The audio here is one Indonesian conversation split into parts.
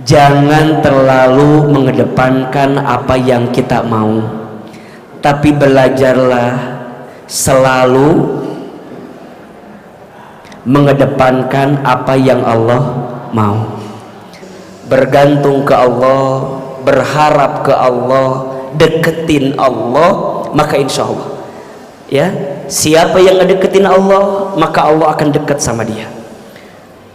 Jangan terlalu mengedepankan apa yang kita mau, tapi belajarlah selalu mengedepankan apa yang Allah mau. Bergantung ke Allah, berharap ke Allah, deketin Allah, maka insya Allah ya, siapa yang ngedeketin Allah maka Allah akan dekat sama dia.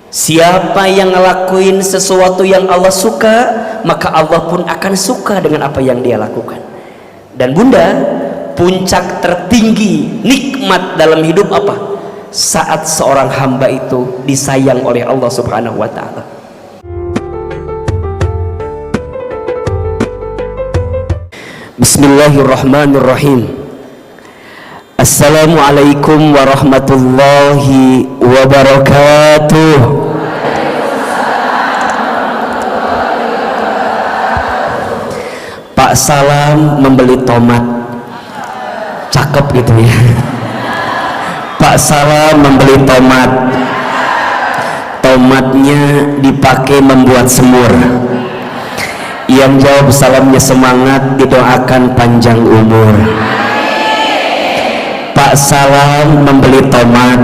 Siapa yang ngelakuin sesuatu yang Allah suka, maka Allah pun akan suka dengan apa yang dia lakukan. Dan bunda, puncak tertinggi nikmat dalam hidup apa? Saat seorang hamba itu disayang oleh Allah Subhanahu wa ta'ala. Bismillahirrahmanirrahim. Assalamualaikum warahmatullahi wabarakatuh. Pak Salam membeli tomat, cakep gitu ya. Pak Salam membeli tomat, tomatnya dipakai membuat semur. Yang jawab salamnya semangat, didoakan panjang umur. Pak Salam membeli tomat,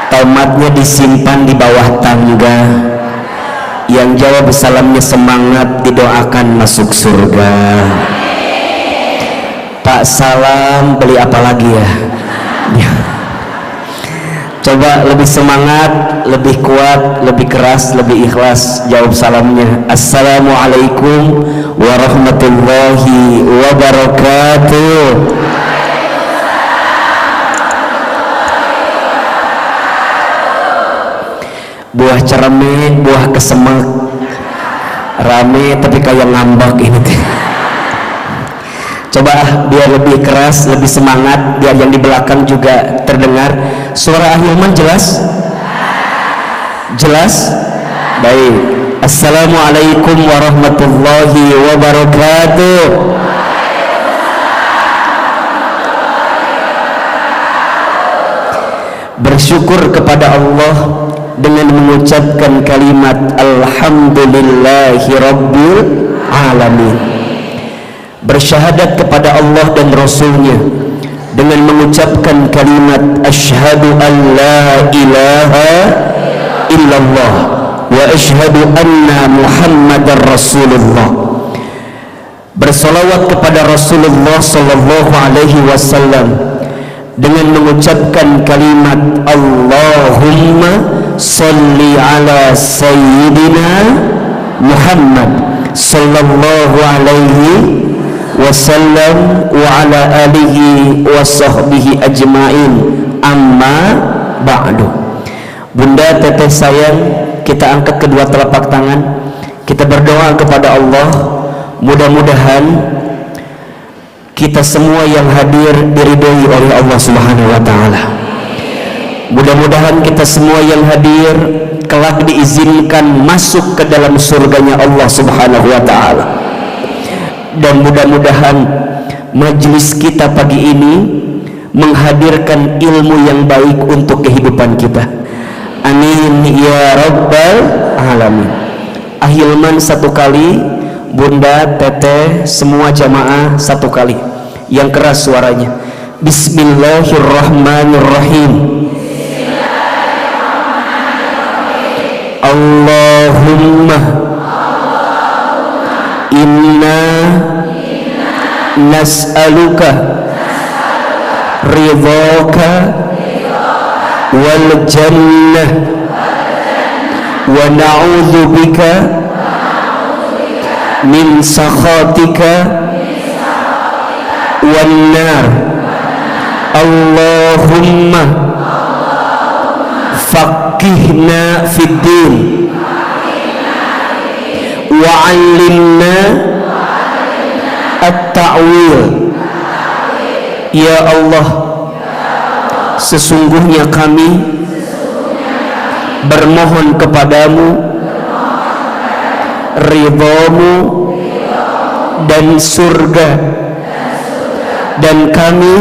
tomatnya disimpan di bawah tangga. Yang jawab salamnya semangat, didoakan masuk surga. Pak Salam beli apa lagi ya? Coba lebih semangat, lebih kuat, lebih keras, lebih ikhlas jawab salamnya. Assalamualaikum warahmatullahi wabarakatuh. Buah cerame, buah kesemek, rame tapi kayak ngambek ini tuh. Coba biar lebih keras, lebih semangat, biar yang di belakang juga terdengar. Suara Ahilman jelas? Jelas? Baik. Assalamualaikum warahmatullahi wabarakatuh. Bersyukur kepada Allah dengan mengucapkan kalimat Alhamdulillahi Rabbil Alamin. Bersyahadat kepada Allah dan Rasulnya dengan mengucapkan kalimat asyhadu an la ilaha illallah wa asyhadu anna muhammadar rasulullah. Bersolawat kepada Rasulullah sallallahu alaihi wasallam dengan mengucapkan kalimat Allahumma salli ala sayyidina Muhammad sallallahu alaihi wasallam wa ala alihi wa sahbihi ajma'in, amma ba'du. Bunda, teteh sayang, kita angkat kedua telapak tangan, kita berdoa kepada Allah. Mudah-mudahan kita semua yang hadir diridhoi oleh Allah Subhanahu wa ta'ala. Mudah-mudahan kita semua yang hadir kelak diizinkan masuk ke dalam surganya Allah Subhanahu wa ta'ala. Dan mudah-mudahan majelis kita pagi ini menghadirkan ilmu yang baik untuk kehidupan kita. Amin ya rabbal alamin. Ahilman satu kali, bunda, teteh, semua jamaah satu kali, yang keras suaranya. Bismillahirrahmanirrahim. Allahumma inna nas'aluka ridhaka wal jannah wa na'udzu bika min sakhatika wan nar. Allahumma faqihna fid din wa 'allimna at-ta'wil. Ya Allah, sesungguhnya kami bermohon kepadamu ridhamu dan surga, dan kami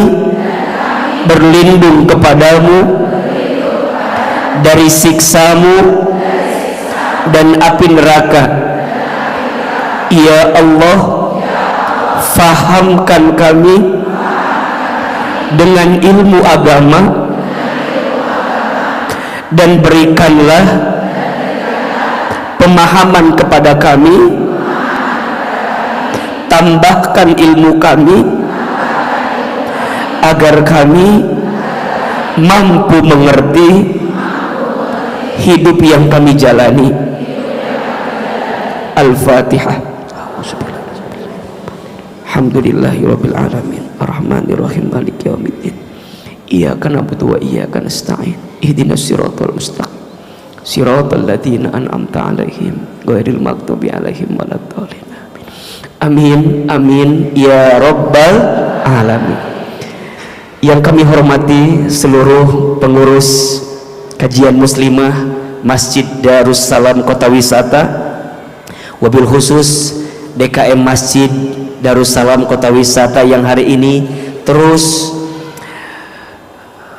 berlindung kepadamu dari siksamu dan api neraka. Ya Allah, fahamkan kami dengan ilmu agama dan berikanlah pemahaman kepada kami, tambahkan ilmu kami agar kami mampu mengerti hidup yang kami jalani. Al-Fatihah. Alhamdulillahirabbil alamin arrahmanir rahim maliki yaumiddin iyyaka na'budu wa iyyaka nasta'in ihdinas siratal mustaqim siratal ladzina an'amta 'alaihim ghairil maghdubi 'alaihim waladdallin. Amin amin ya rabbal alamin. Yang kami hormati seluruh pengurus kajian muslimah Masjid Darussalam Kota Wisata, wabil khusus DKM Masjid Darussalam Kota Wisata yang hari ini terus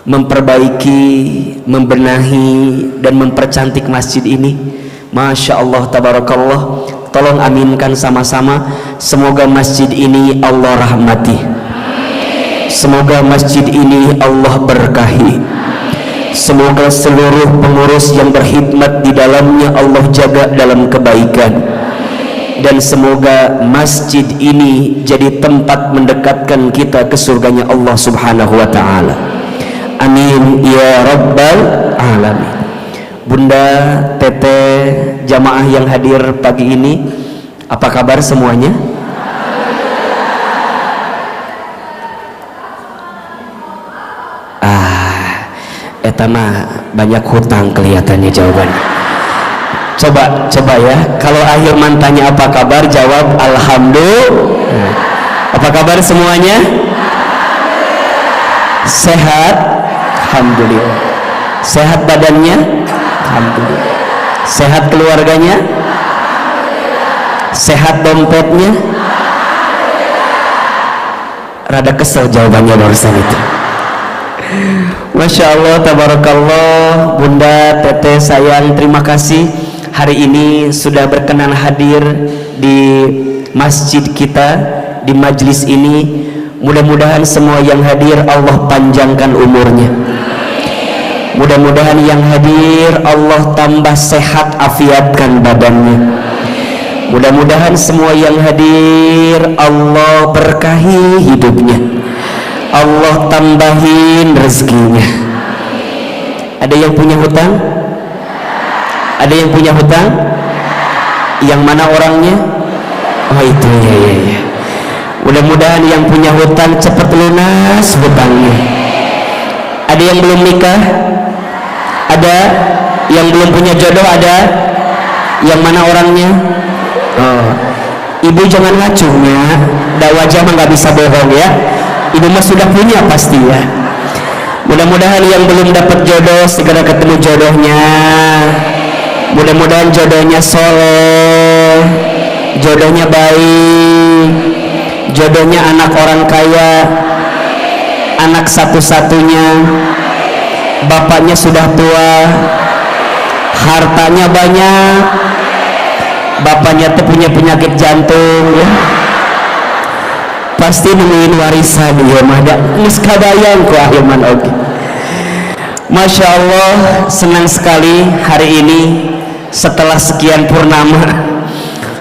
memperbaiki, membenahi dan mempercantik masjid ini. Masya Allah, tabarakallah. Tolong aminkan sama-sama. Semoga masjid ini Allah rahmati, semoga masjid ini Allah berkahi, semoga seluruh pengurus yang berkhidmat di dalamnya Allah jaga dalam kebaikan, dan semoga masjid ini jadi tempat mendekatkan kita ke surganya Allah subhanahu wa ta'ala. Amin ya rabbal alamin. Bunda, teteh, jamaah yang hadir pagi ini, apa kabar semuanya? Etama banyak hutang kelihatannya jawabannya. Coba ya, kalau Ahilman tanya apa kabar, jawab alhamdulillah. Apa kabar semuanya? Sehat? Alhamdulillah. Sehat badannya? Alhamdulillah. Sehat keluarganya? Sehat dompetnya? Rada kesel jawabannya barusan itu. Masya Allah, tabarakallah. Bunda, teteh sayang, terima kasih hari ini sudah berkenan hadir di masjid kita, di majlis ini. Mudah-mudahan semua yang hadir Allah panjangkan umurnya, mudah-mudahan yang hadir Allah tambah sehat afiatkan badannya, mudah-mudahan semua yang hadir Allah berkahi hidupnya, Allah tambahin rezekinya. Ada yang punya hutang? Ada yang punya hutang? Yang mana orangnya? Oh itu ya. Mudah-mudahan yang punya hutang cepat lunas hutangnya. Ada yang belum nikah? Ada yang belum punya jodoh? Ada? Yang mana orangnya? Oh, ibu jangan ngacungnya. Dak wajah mah nggak bisa bohong ya. Ibu mah sudah punya pasti ya. Mudah-mudahan yang belum dapat jodoh segera ketemu jodohnya. Mudah-mudahan jodohnya soleh, jodohnya baik, jodohnya anak orang kaya, anak satu-satunya, bapaknya sudah tua, hartanya banyak, bapaknya tuh punya penyakit jantung ya. Pasti nemuin warisan ya mah da geus kabayang ku Ahilman oge. Masya Allah, senang sekali hari ini setelah sekian purnama,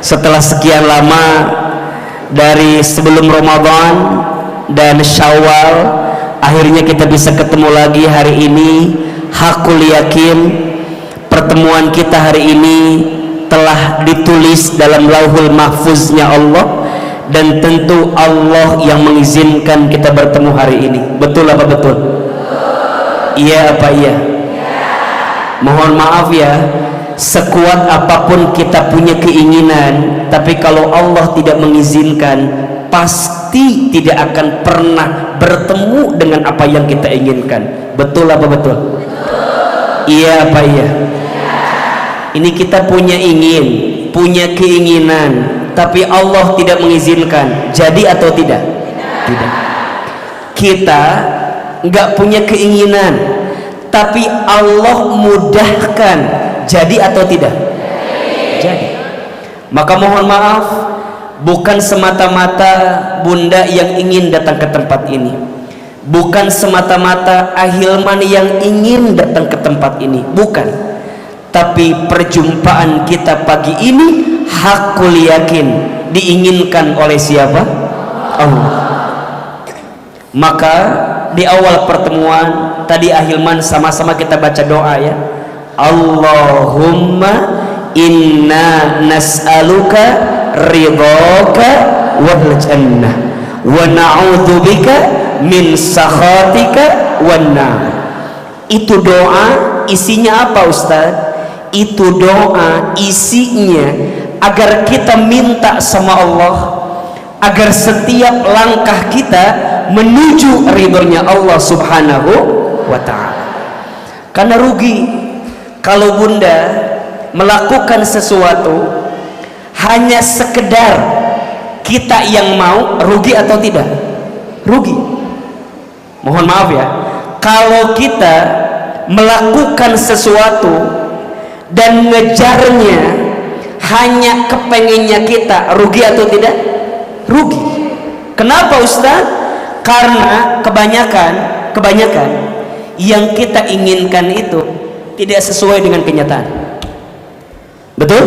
setelah sekian lama dari sebelum Ramadan dan Syawal, akhirnya kita bisa ketemu lagi hari ini. Hakul yakin pertemuan kita hari ini telah ditulis dalam lauhul mahfuznya Allah, dan tentu Allah yang mengizinkan kita bertemu hari ini. Betul apa betul? Iya apa iya? Mohon maaf ya, sekuat apapun kita punya keinginan, tapi kalau Allah tidak mengizinkan, pasti tidak akan pernah bertemu dengan apa yang kita inginkan. Betul apa betul? Iya apa iya? Ini kita punya keinginan, tapi Allah tidak mengizinkan. Jadi atau tidak? Tidak. Kita nggak punya keinginan, tapi Allah mudahkan. Jadi atau tidak? terjadi. Maka mohon maaf, bukan semata-mata bunda yang ingin datang ke tempat ini, bukan semata-mata Ahilman yang ingin datang ke tempat ini, bukan. Tapi perjumpaan kita pagi ini hakul yakin diinginkan oleh siapa? Allah. Maka di awal pertemuan tadi Ahilman sama-sama kita baca doa ya. Allahumma inna nas'aluka ridhaka wal jannah wa na'udzubika min sakhatika wan nar. Itu doa isinya apa Ustaz? Itu doa isinya agar kita minta sama Allah agar setiap langkah kita menuju ridhonya Allah subhanahu wa ta'ala. Karena rugi kalau bunda melakukan sesuatu hanya sekedar kita yang mau, rugi atau tidak? Rugi. Mohon maaf ya, kalau kita melakukan sesuatu dan ngejarnya hanya kepengennya kita, rugi atau tidak? Rugi. Kenapa Ustaz? Karena kebanyakan yang kita inginkan itu tidak sesuai dengan kenyataan. Betul?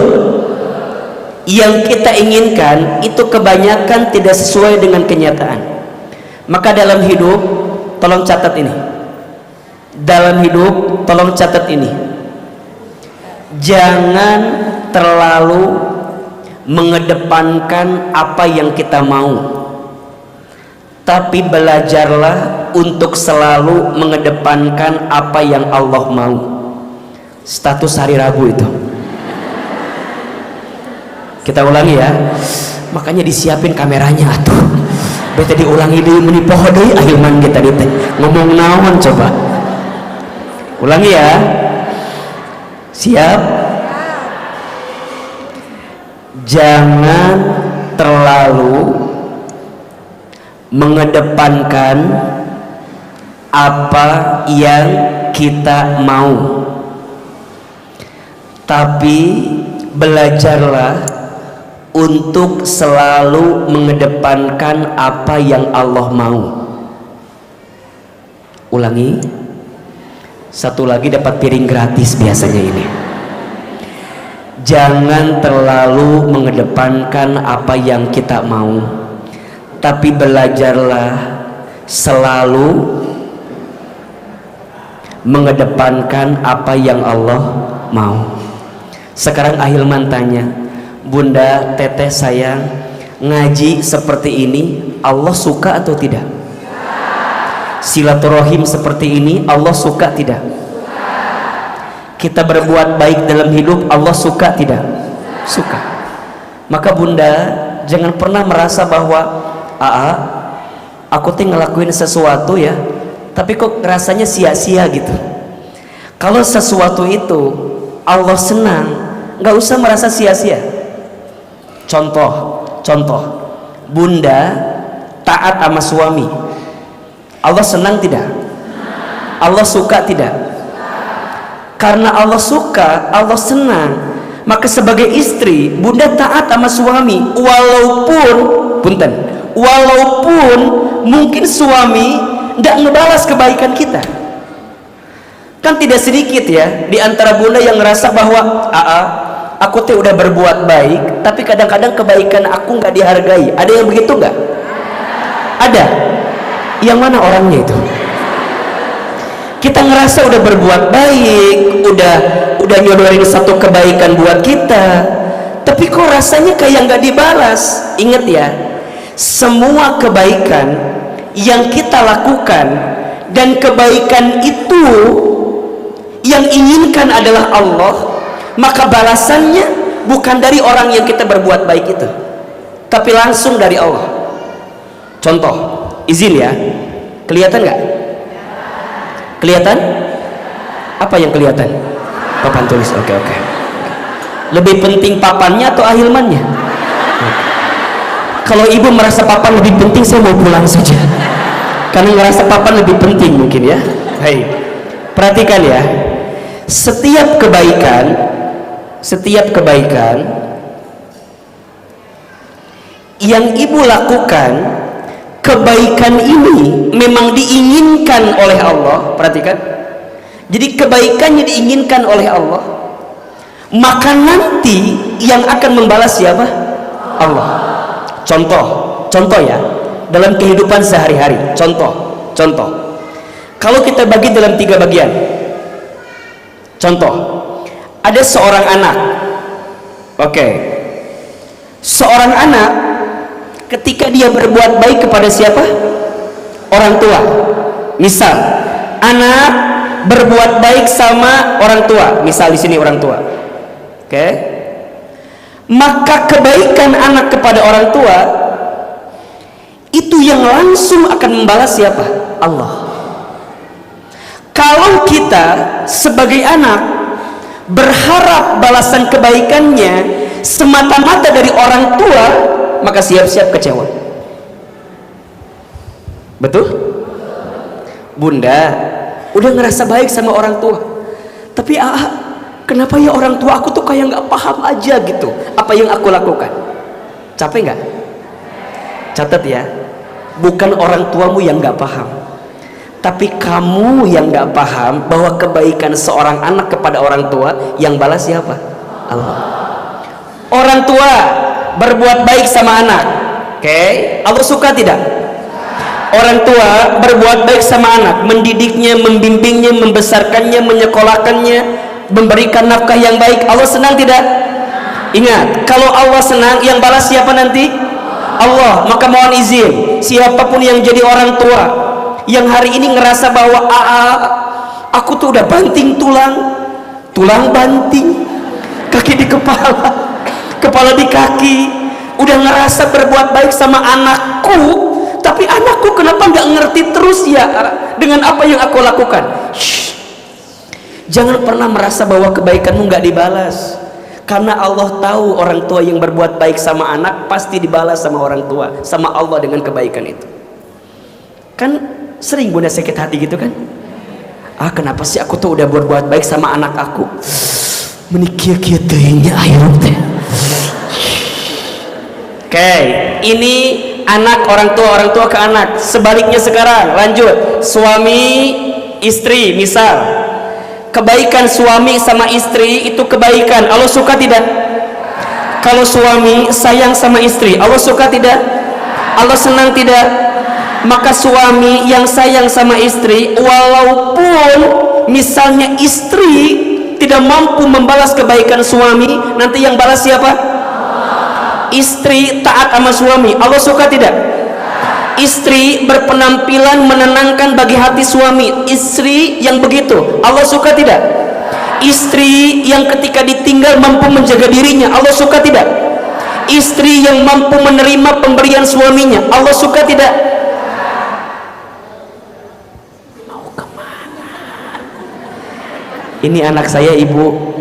Yang kita inginkan itu kebanyakan tidak sesuai dengan kenyataan. Maka dalam hidup tolong catat ini. Dalam hidup tolong catat ini. Jangan terlalu mengedepankan apa yang kita mau, tapi belajarlah untuk selalu mengedepankan apa yang Allah mau. Status hari Rabu itu. Kita ulangi ya. Makanya disiapin kameranya atuh. Beta diulangi deui meni poho deui Ahilman kita teh. Ngomong naon coba. Ulangi ya. Siap? Jangan terlalu mengedepankan apa yang kita mau, tapi belajarlah untuk selalu mengedepankan apa yang Allah mau. Ulangi. Satu lagi dapat piring gratis biasanya ini. Jangan terlalu mengedepankan apa yang kita mau, tapi belajarlah selalu mengedepankan apa yang Allah mau. Sekarang Ahilman tanya, Bunda, teteh sayang, ngaji seperti ini Allah suka atau tidak? Silaturahim seperti ini Allah suka tidak? Kita berbuat baik dalam hidup Allah suka tidak? Suka. Maka Bunda jangan pernah merasa bahwa aku tuh ngelakuin sesuatu ya, tapi kok rasanya sia-sia gitu. Kalau sesuatu itu Allah senang, nggak usah merasa sia-sia. Contoh, Bunda taat sama suami, Allah senang tidak? Allah suka tidak? Karena Allah suka, Allah senang, maka sebagai istri Bunda taat sama suami, walaupun mungkin suami tidak ngebalas kebaikan kita. Kan tidak sedikit ya di antara Bunda yang ngerasa bahwa aku teh udah berbuat baik, tapi kadang-kadang kebaikan aku nggak dihargai. Ada yang begitu nggak? Ada. Yang mana orangnya itu? Kita ngerasa udah berbuat baik, udah nyodorin satu kebaikan buat kita, tapi kok rasanya kayak nggak dibalas. Ingat ya, semua kebaikan yang kita lakukan dan kebaikan itu yang inginkan adalah Allah, maka balasannya bukan dari orang yang kita berbuat baik itu, tapi langsung dari Allah. Contoh, izin ya, kelihatan nggak? Kelihatan? Apa yang kelihatan? Papan tulis. Oke. Lebih penting papannya atau ahilmannya? Kalau ibu merasa papan lebih penting, saya mau pulang saja. Karena ngerasa papan lebih penting mungkin ya. Hai, perhatikan ya. Setiap kebaikan setiap kebaikan yang ibu lakukan, kebaikan ini memang diinginkan oleh Allah. Perhatikan, jadi kebaikannya diinginkan oleh Allah, maka nanti yang akan membalas siapa? Allah. Contoh ya, dalam kehidupan sehari-hari. Contoh, kalau kita bagi dalam 3 bagian. Contoh, ada seorang anak. Oke. Seorang anak ketika dia berbuat baik kepada siapa? Orang tua. Misal, anak berbuat baik sama orang tua. Misal di sini orang tua. Oke. Maka kebaikan anak kepada orang tua itu yang langsung akan membalas siapa? Allah. Kalau kita sebagai anak berharap balasan kebaikannya semata-mata dari orang tua, maka siap-siap kecewa. Betul? Bunda udah ngerasa baik sama orang tua, tapi kenapa ya orang tua aku tuh kayak nggak paham aja gitu apa yang aku lakukan? Capek nggak? Catat ya, bukan orang tuamu yang nggak paham, tapi kamu yang nggak paham bahwa kebaikan seorang anak kepada orang tua yang balas siapa? Allah. Orang tua berbuat baik sama anak, oke? Allah suka tidak? Orang tua berbuat baik sama anak, mendidiknya, membimbingnya, membesarkannya, menyekolahkannya, memberikan nafkah yang baik, Allah senang tidak? Ingat, kalau Allah senang, yang balas siapa nanti? Allah. Maka mohon izin, siapapun yang jadi orang tua yang hari ini ngerasa bahwa aku tuh udah banting tulang banting, kaki di kepala, kepala di kaki, udah ngerasa berbuat baik sama anakku, tapi anakku kenapa nggak ngerti terus ya dengan apa yang aku lakukan? Shh. Jangan pernah merasa bahwa kebaikanmu nggak dibalas, karena Allah tahu orang tua yang berbuat baik sama anak pasti dibalas sama orang tua, sama Allah dengan kebaikan itu. Kan sering bunda sakit hati gitu kan? Kenapa sih aku tuh udah berbuat baik sama anak aku, menikir-kir tehnya ayo teh. Oke, ini anak orang tua ke anak. Sebaliknya sekarang, lanjut, suami istri. Misal kebaikan suami sama istri itu kebaikan, Allah suka tidak? Kalau suami sayang sama istri, Allah suka tidak? Allah senang tidak? Maka suami yang sayang sama istri, walaupun misalnya istri tidak mampu membalas kebaikan suami, nanti yang balas siapa? Istri taat sama suami, Allah suka tidak? Istri berpenampilan menenangkan bagi hati suami, istri yang begitu, Allah suka tidak? Istri yang ketika ditinggal mampu menjaga dirinya, Allah suka tidak? Istri yang mampu menerima pemberian suaminya, Allah suka tidak? Mau kemana? Ini anak saya ibu,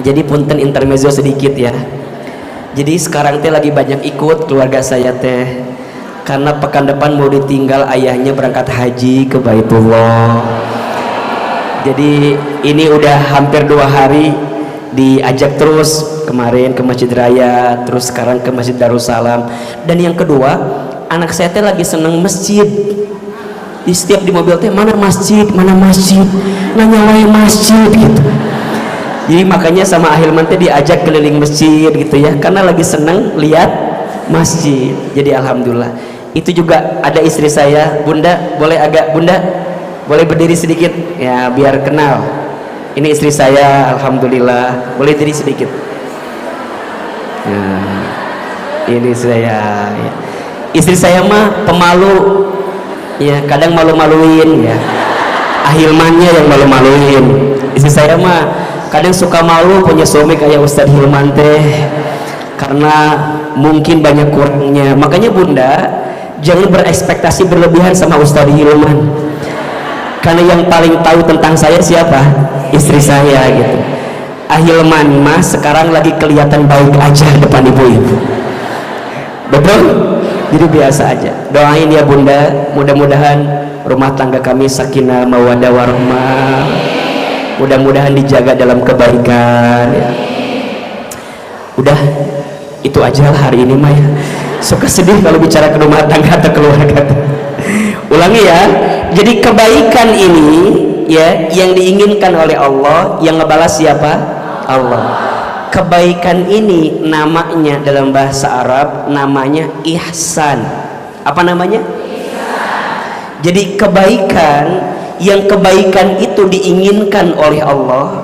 jadi punten intermezzo sedikit ya. Jadi sekarang teh lagi banyak ikut keluarga saya teh, karena pekan depan mau ditinggal ayahnya berangkat haji ke Baitullah. Jadi ini udah hampir 2 hari diajak terus, kemarin ke Masjid Raya, terus sekarang ke Masjid Darussalam. Dan yang kedua, anak saya teh lagi seneng masjid. Di setiap di mobil teh mana masjid, nanya wae masjid gitu. Jadi makanya sama Ahilman teh diajak keliling masjid gitu ya, karena lagi seneng lihat masjid. Jadi alhamdulillah. Itu juga ada istri saya, bunda boleh berdiri sedikit ya biar kenal. Ini istri saya, alhamdulillah, boleh diri sedikit. Nah, ini saya ya. Istri saya mah pemalu ya, kadang malu-maluin ya. Ahilmannya yang malu-maluin. Istri saya mah kadang suka malu punya suami kayak Ustadz Hilman teh, karena mungkin banyak kurangnya. Makanya bunda jangan berekspektasi berlebihan sama Ustadz Hilman, karena yang paling tahu tentang saya siapa? Istri saya gitu. Ahilman mah sekarang lagi kelihatan baik aja depan ibu-ibu, betul? Jadi biasa aja. Doain ya bunda, mudah-mudahan rumah tangga kami sakinah mawaddah warahmah, mudah-mudahan dijaga dalam kebaikan ya. Udah, itu aja lah hari ini mah ya. Suka sedih kalau bicara ke rumah tangga atau keluarga. Ulangi ya. Jadi kebaikan ini ya yang diinginkan oleh Allah, yang ngebalas siapa? Allah. Kebaikan ini namanya dalam bahasa Arab namanya ihsan. Apa namanya? Ihsan. Jadi kebaikan, yang kebaikan itu diinginkan oleh Allah,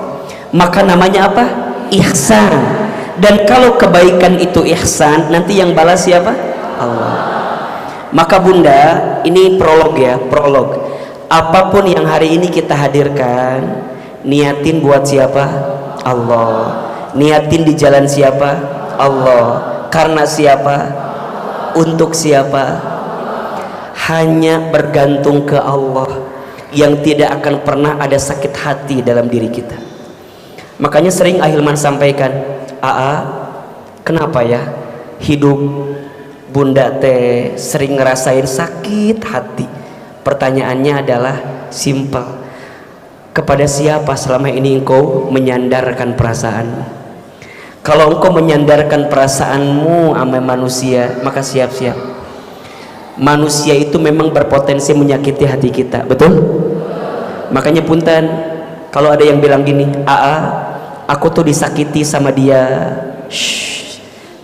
maka namanya apa? Ihsan. Dan kalau kebaikan itu ihsan, nanti yang balas siapa? Allah. Maka bunda, ini prolog ya, prolog. Apapun yang hari ini kita hadirkan, niatin buat siapa? Allah. Niatin di jalan siapa? Allah. Karena siapa? Untuk siapa? Hanya bergantung ke Allah, yang tidak akan pernah ada sakit hati dalam diri kita. Makanya sering Ahilman sampaikan, kenapa ya hidup bunda teh sering ngerasain sakit hati? Pertanyaannya adalah simpel. Kepada siapa selama ini engkau menyandarkan perasaanmu? Kalau engkau menyandarkan perasaanmu sama manusia, maka siap-siap manusia itu memang berpotensi menyakiti hati kita, betul? Makanya punten kalau ada yang bilang gini, aku tuh disakiti sama dia. Shh,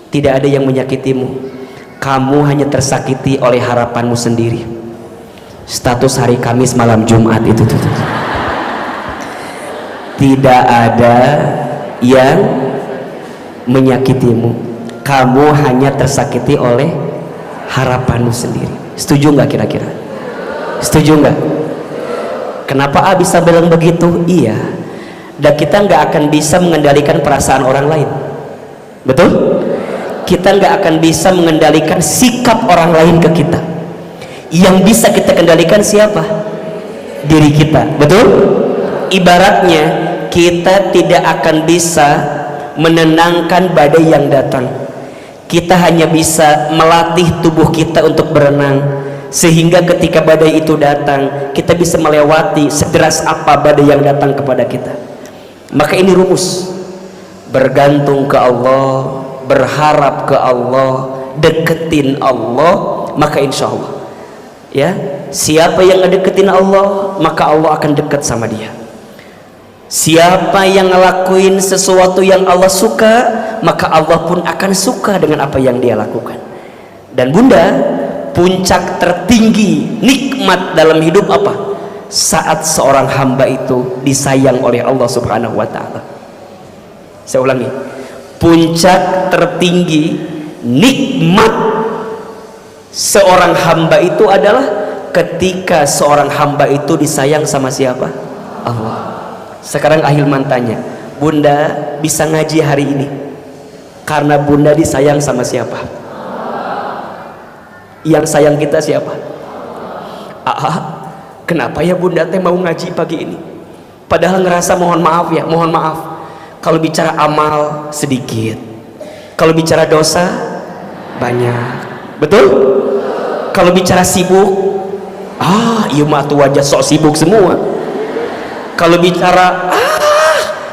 tidak ada yang menyakitimu. Kamu hanya tersakiti oleh harapanmu sendiri. Status hari Kamis malam Jumat itu tuh. Tidak ada yang menyakitimu. Kamu hanya tersakiti oleh harapanmu sendiri. Setuju nggak kira-kira? Setuju nggak? Kenapa bisa bilang begitu? Iya. Dan kita nggak akan bisa mengendalikan perasaan orang lain, betul? Kita nggak akan bisa mengendalikan sikap orang lain ke kita. Yang bisa kita kendalikan siapa? Diri kita, betul? Ibaratnya kita tidak akan bisa menenangkan badai yang datang. Kita hanya bisa melatih tubuh kita untuk berenang, sehingga ketika badai itu datang kita bisa melewati sederas apa badai yang datang kepada kita. Maka ini rumus, bergantung ke Allah, berharap ke Allah, deketin Allah, maka insya Allah ya, siapa yang ngedeketin Allah maka Allah akan dekat sama dia. Siapa yang ngelakuin sesuatu yang Allah suka, maka Allah pun akan suka dengan apa yang dia lakukan. Dan bunda, puncak tertinggi nikmat dalam hidup apa? Saat seorang hamba itu disayang oleh Allah Subhanahu wa ta'ala. Saya ulangi, puncak tertinggi nikmat seorang hamba itu adalah ketika seorang hamba itu disayang sama siapa? Allah. Sekarang Ahilman tanya, bunda bisa ngaji hari ini karena bunda disayang sama siapa? Yang sayang kita siapa? Kenapa ya bunda teh mau ngaji pagi ini? Padahal ngerasa mohon maaf ya, mohon maaf. Kalau bicara amal sedikit, kalau bicara dosa banyak, betul? Kalau bicara sibuk, iya mah tuh wajah sok sibuk semua. Kalau bicara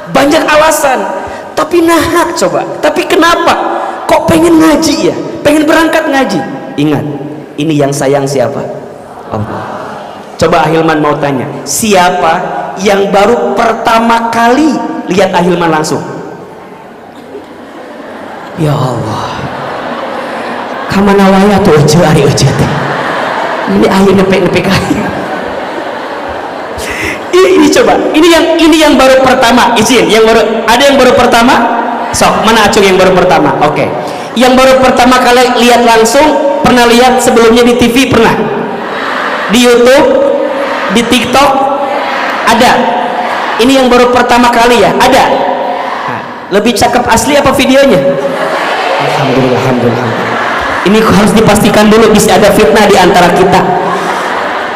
banyak alasan, tapi coba, tapi kenapa kok pengen ngaji ya, pengen berangkat ngaji? Ingat, ini yang sayang siapa? Allah. Coba Ahilman mau tanya, siapa yang baru pertama kali lihat Ahilman langsung? Ya Allah, kamana wae atuh eueuh ari eueuh teh. Ini ayeuna nepek-nepek ayeuna. Ini coba, ini yang baru pertama, izin, yang baru, ada yang baru pertama? Sok, mana acung yang baru pertama? Oke. Yang baru pertama kali lihat langsung, pernah lihat sebelumnya di TV? Pernah? Di YouTube? Di TikTok? Ada. Ini yang baru pertama kali ya? Ada. Nah, lebih cakep asli apa videonya? Alhamdulillah, alhamdulillah. Ini harus dipastikan dulu bisa ada fitnah di antara kita.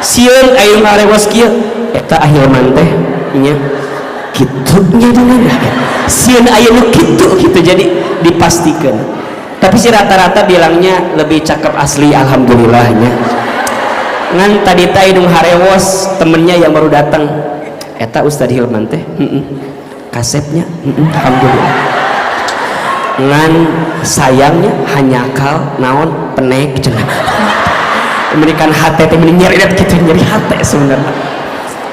Sieun ayeuna ngarewas kieu eta Ahilman teh nya kitunya dengan sieun ayeuna kitu gitu, jadi dipastikan. Tapi si rata-rata bilangnya lebih cakep asli, alhamdulillahnya. Ngan tadi teh nu harewos temennya yang baru datang eta Ustadz Hilman teh kasepnya alhamdulillah. ngan sayangnya hanya kal naon penek cenah memberikan hati teh nyeri gitu, nyeri hati sebenarnya.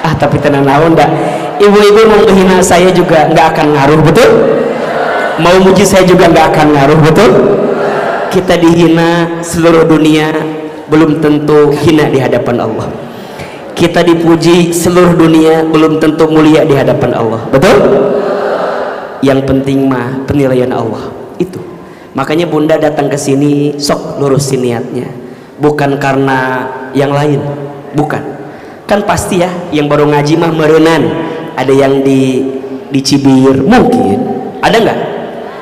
Tapi tenang naon dah, ibu-ibu mau menghina saya juga nggak akan ngaruh, betul? Mau muji saya juga nggak akan ngaruh, betul? Kita dihina seluruh dunia belum tentu hina di hadapan Allah. Kita dipuji seluruh dunia belum tentu mulia di hadapan Allah, betul? Yang penting mah penilaian Allah itu. Makanya bunda datang ke sini sok lurusin niatnya, bukan karena yang lain, bukan. Kan pasti ya yang baru ngaji mah merenan, ada yang di Cibir mungkin, ada nggak?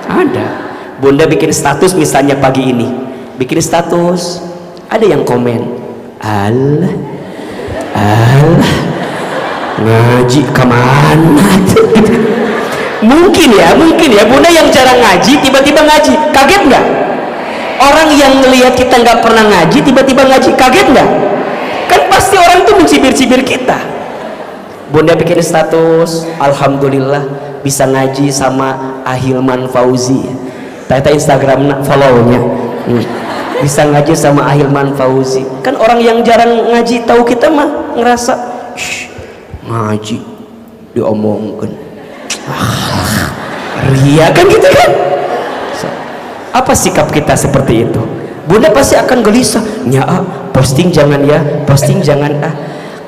Ada. Bunda bikin status misalnya pagi ini, bikin status, ada yang komen, Allah ngaji kemana tuh? Mungkin ya bunda yang jarang ngaji tiba-tiba ngaji, kaget nggak? Orang yang ngelihat kita nggak pernah ngaji tiba-tiba ngaji, kaget nggak? Kan pasti orang tuh mencibir-cibir kita. Bunda bikin status, alhamdulillah bisa ngaji sama Ahilman Fauzi, ternyata Instagram follow-nya bisa ngaji sama Ahilman Fauzi. Kan orang yang jarang ngaji tahu kita mah ngerasa ngaji diomongkan ria kan gitu kan. Apa sikap kita seperti itu? Bunda pasti akan gelisah, posting jangan ya, posting jangan.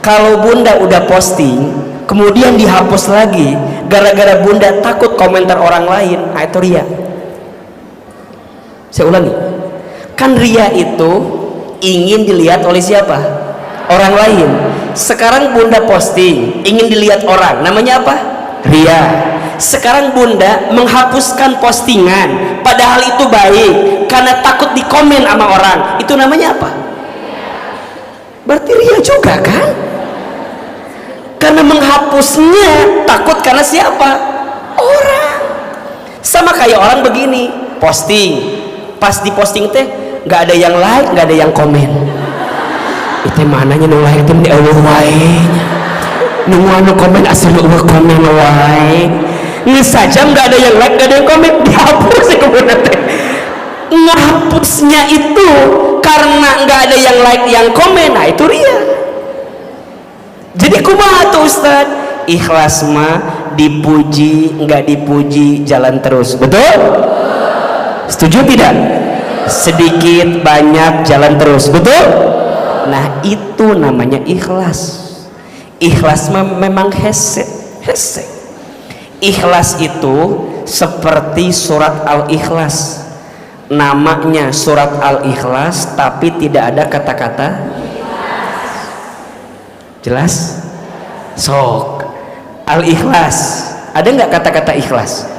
Kalau bunda udah posting kemudian dihapus lagi gara-gara bunda takut komentar orang lain, itu ria. Saya ulangi, kan ria itu ingin dilihat oleh siapa? Orang lain. Sekarang bunda posting ingin dilihat orang, namanya apa? Ria. Sekarang bunda menghapuskan postingan padahal itu baik karena takut dikomen sama orang, itu namanya apa? Berarti ria juga kan? Karena menghapusnya takut karena siapa? Orang. Sama kayak orang begini, posting, pas diposting teh nggak ada yang like, nggak ada yang komen. Itu mananya nu like teh Allah wae. Nu komen asal nu komen wae. Ini saja nggak ada yang like, nggak ada yang komen, dihapus ya kemudian teh. Ngehapusnya itu karena nggak ada yang like, yang komen, nah itu ria. Jadi kumaha tuh Ustaz? Ikhlas mah dipuji nggak dipuji jalan terus, betul? Setuju tidak? Sedikit banyak jalan terus, betul? Nah itu namanya ikhlas. Ikhlas memang hese. Ikhlas itu seperti surat Al-Ikhlas, namanya surat Al-Ikhlas tapi tidak ada kata-kata jelas. Sok Al-Ikhlas ada nggak kata-kata ikhlas?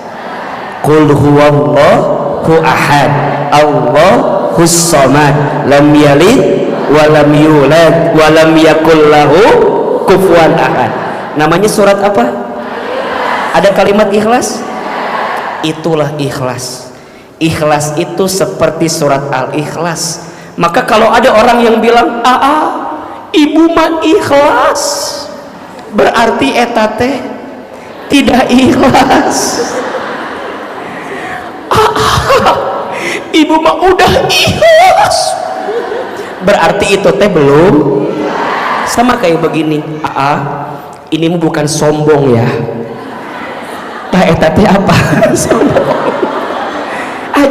Qul huwallahu ahad Allahus samad lam yalid wa lam yulad wa lam yakul lahu kufuwan ahad. Namanya surat apa? Ada kalimat ikhlas? Itulah ikhlas. Ikhlas itu seperti surat Al-Ikhlas. Maka kalau ada orang yang bilang ibu mah ikhlas, berarti eta teh tidak ikhlas. Ibu mah udah ikhlas, berarti itu teh belum. Sama kayak begini, ini mah bukan sombong ya, eta teh apa?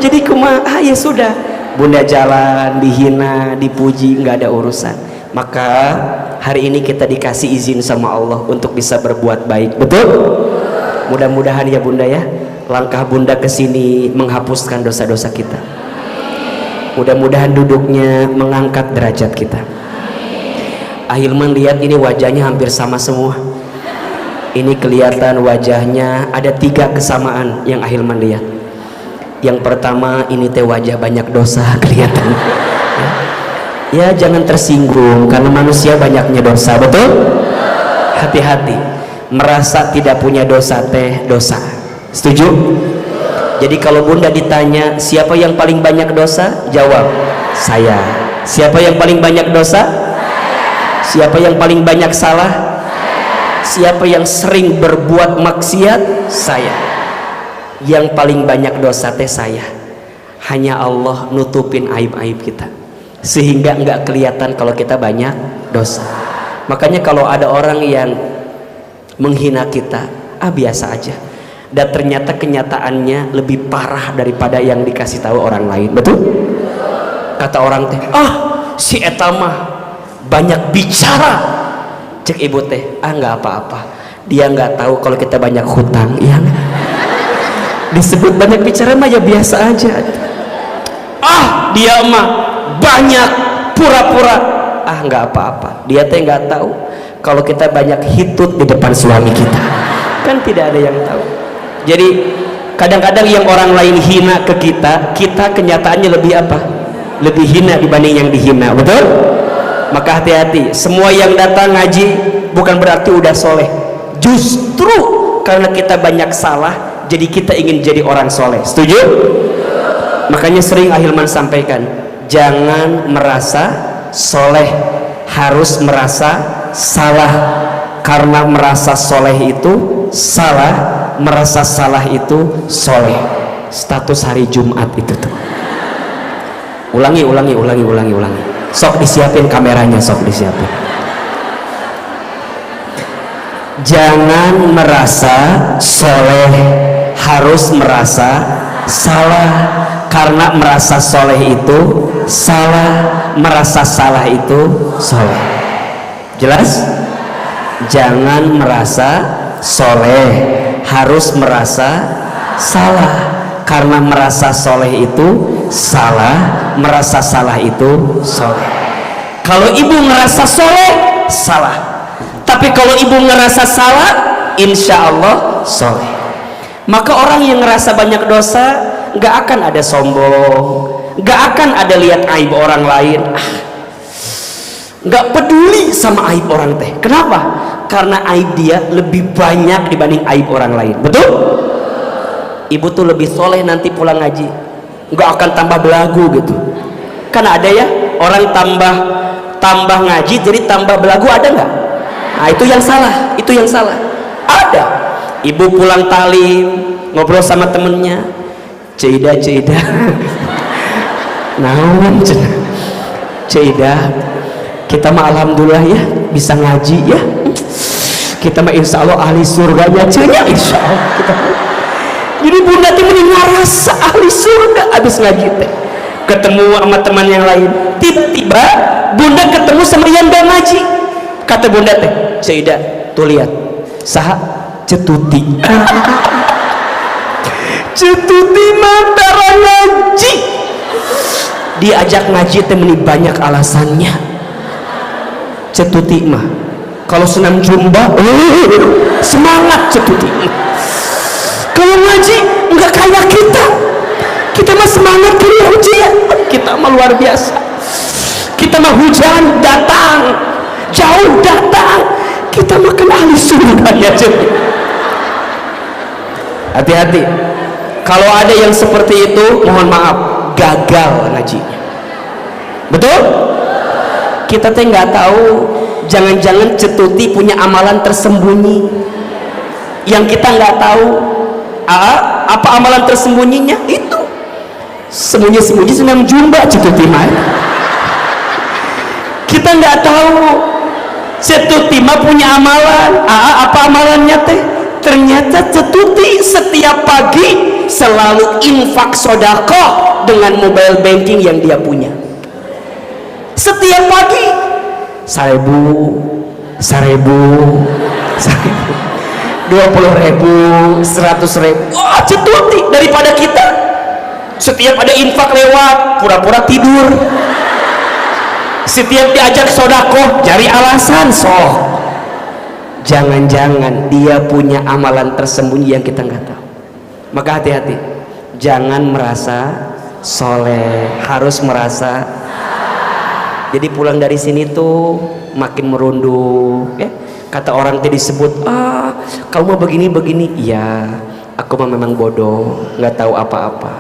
Jadi kumaha? Ya sudah, bunda jalan dihina dipuji nggak ada urusan. Maka hari ini kita dikasih izin sama Allah untuk bisa berbuat baik, betul? Mudah-mudahan ya bunda ya, langkah bunda ke sini menghapuskan dosa-dosa kita. Mudah-mudahan duduknya mengangkat derajat kita. Ahilman lihat ini wajahnya hampir sama semua. Ini kelihatan wajahnya ada 3 kesamaan yang Ahilman lihat. Yang pertama ini teh wajah banyak dosa kelihatan. Ya jangan tersinggung karena manusia banyaknya dosa, betul? Hati-hati, merasa tidak punya dosa teh dosa. Setuju? Jadi kalau bunda ditanya siapa yang paling banyak dosa, jawab saya. Siapa yang paling banyak dosa? Siapa yang paling banyak salah? Siapa yang sering berbuat maksiat? Saya. yang paling banyak dosa teh saya. Hanya Allah nutupin aib-aib kita sehingga nggak kelihatan kalau kita banyak dosa. Makanya kalau ada orang yang menghina kita, biasa aja, dan ternyata kenyataannya lebih parah daripada yang dikasih tahu orang lain. Betul? Kata orang teh, si eta mah banyak bicara. Cek ibu teh, nggak apa-apa, dia nggak tahu kalau kita banyak hutang. Ya, disebut banyak bicara mah ya biasa aja. Dia mah banyak pura-pura. Nggak apa-apa, dia teh nggak tahu kalau kita banyak hitut di depan suami kita. Kan tidak ada yang tahu. Jadi kadang-kadang yang orang lain hina ke kita, kita kenyataannya lebih apa? Lebih hina dibanding yang dihina. Betul? Maka hati-hati, semua yang datang ngaji bukan berarti udah soleh. Justru karena kita banyak salah, jadi kita ingin jadi orang soleh. Setuju? Makanya sering Ahilman sampaikan, jangan merasa soleh, harus merasa salah. Karena merasa soleh itu salah, merasa salah itu soleh. Status hari Jumat itu tuh. Ulangi. Sok disiapin kameranya, sok disiapin. Jangan merasa soleh, harus merasa salah. Karena merasa soleh itu salah, merasa salah itu soleh. Jelas? Jangan merasa soleh, harus merasa salah. Karena merasa soleh itu salah, merasa salah itu soleh. Kalau ibu ngerasa soleh, salah. Tapi kalau ibu ngerasa salah, insya Allah soleh. Maka orang yang ngerasa banyak dosa, gak akan ada sombong, gak akan ada lihat aib orang lain, gak peduli sama aib orang teh. Kenapa? Karena aib dia lebih banyak dibanding aib orang lain. Betul? Ibu tuh lebih soleh nanti pulang ngaji, nggak akan tambah belagu gitu. Kan ada ya orang tambah ngaji jadi tambah belagu, ada nggak? Nah itu yang salah, itu yang salah. Ada ibu pulang talim ngobrol sama temennya, Ceidah naon Ceidah, kita mah alhamdulillah ya bisa ngaji ya, kita mah insya Allah ahli surganya cenya, insya Allah kita. Jadi bunda teh mendengar rasa ahli surga abis ngaji teh, ketemu sama teman yang lain, tiba-tiba bunda ketemu sama yang gak ngaji. Kata bunda teh, Ceidah tuh lihat saha Cetuti. Cetuti mantara ngaji, diajak ngaji teh meni banyak alasannya. Cetuti mah kalau senam jumba semangat Cetuti. Kalau ngaji nggak kayak kita mah semangat pilih ujian, kita mah luar biasa. Kita mah hujan datang, jauh datang, kita mah kena ahli surga ya. Hati-hati, kalau ada yang seperti itu, mohon maaf, gagal ngajinya. Betul? Kita teh nggak tahu, jangan-jangan Cetuti punya amalan tersembunyi yang kita nggak tahu. Apa amalan tersembunyinya? Itu sembunyi-sembunyi senam jumba Cetuti mah. Kita nggak tahu Cetuti mah punya amalan. Apa amalannya teh? Ternyata Cetuti setiap pagi selalu infak sodakoh dengan mobile banking yang dia punya. Setiap pagi 1.000, 20.000, 100.000. Wah, Cetuti daripada kita. Setiap ada infak lewat, pura-pura tidur. Setiap diajak sodakoh, cari alasan soh. Jangan-jangan dia punya amalan tersembunyi yang kita nggak tahu. Maka hati-hati, jangan merasa soleh, harus merasa. Jadi pulang dari sini tuh makin merunduk, ya. Kata orang tadi disebut, kamu mah begini. Iya, aku mah memang bodoh, nggak tahu apa-apa.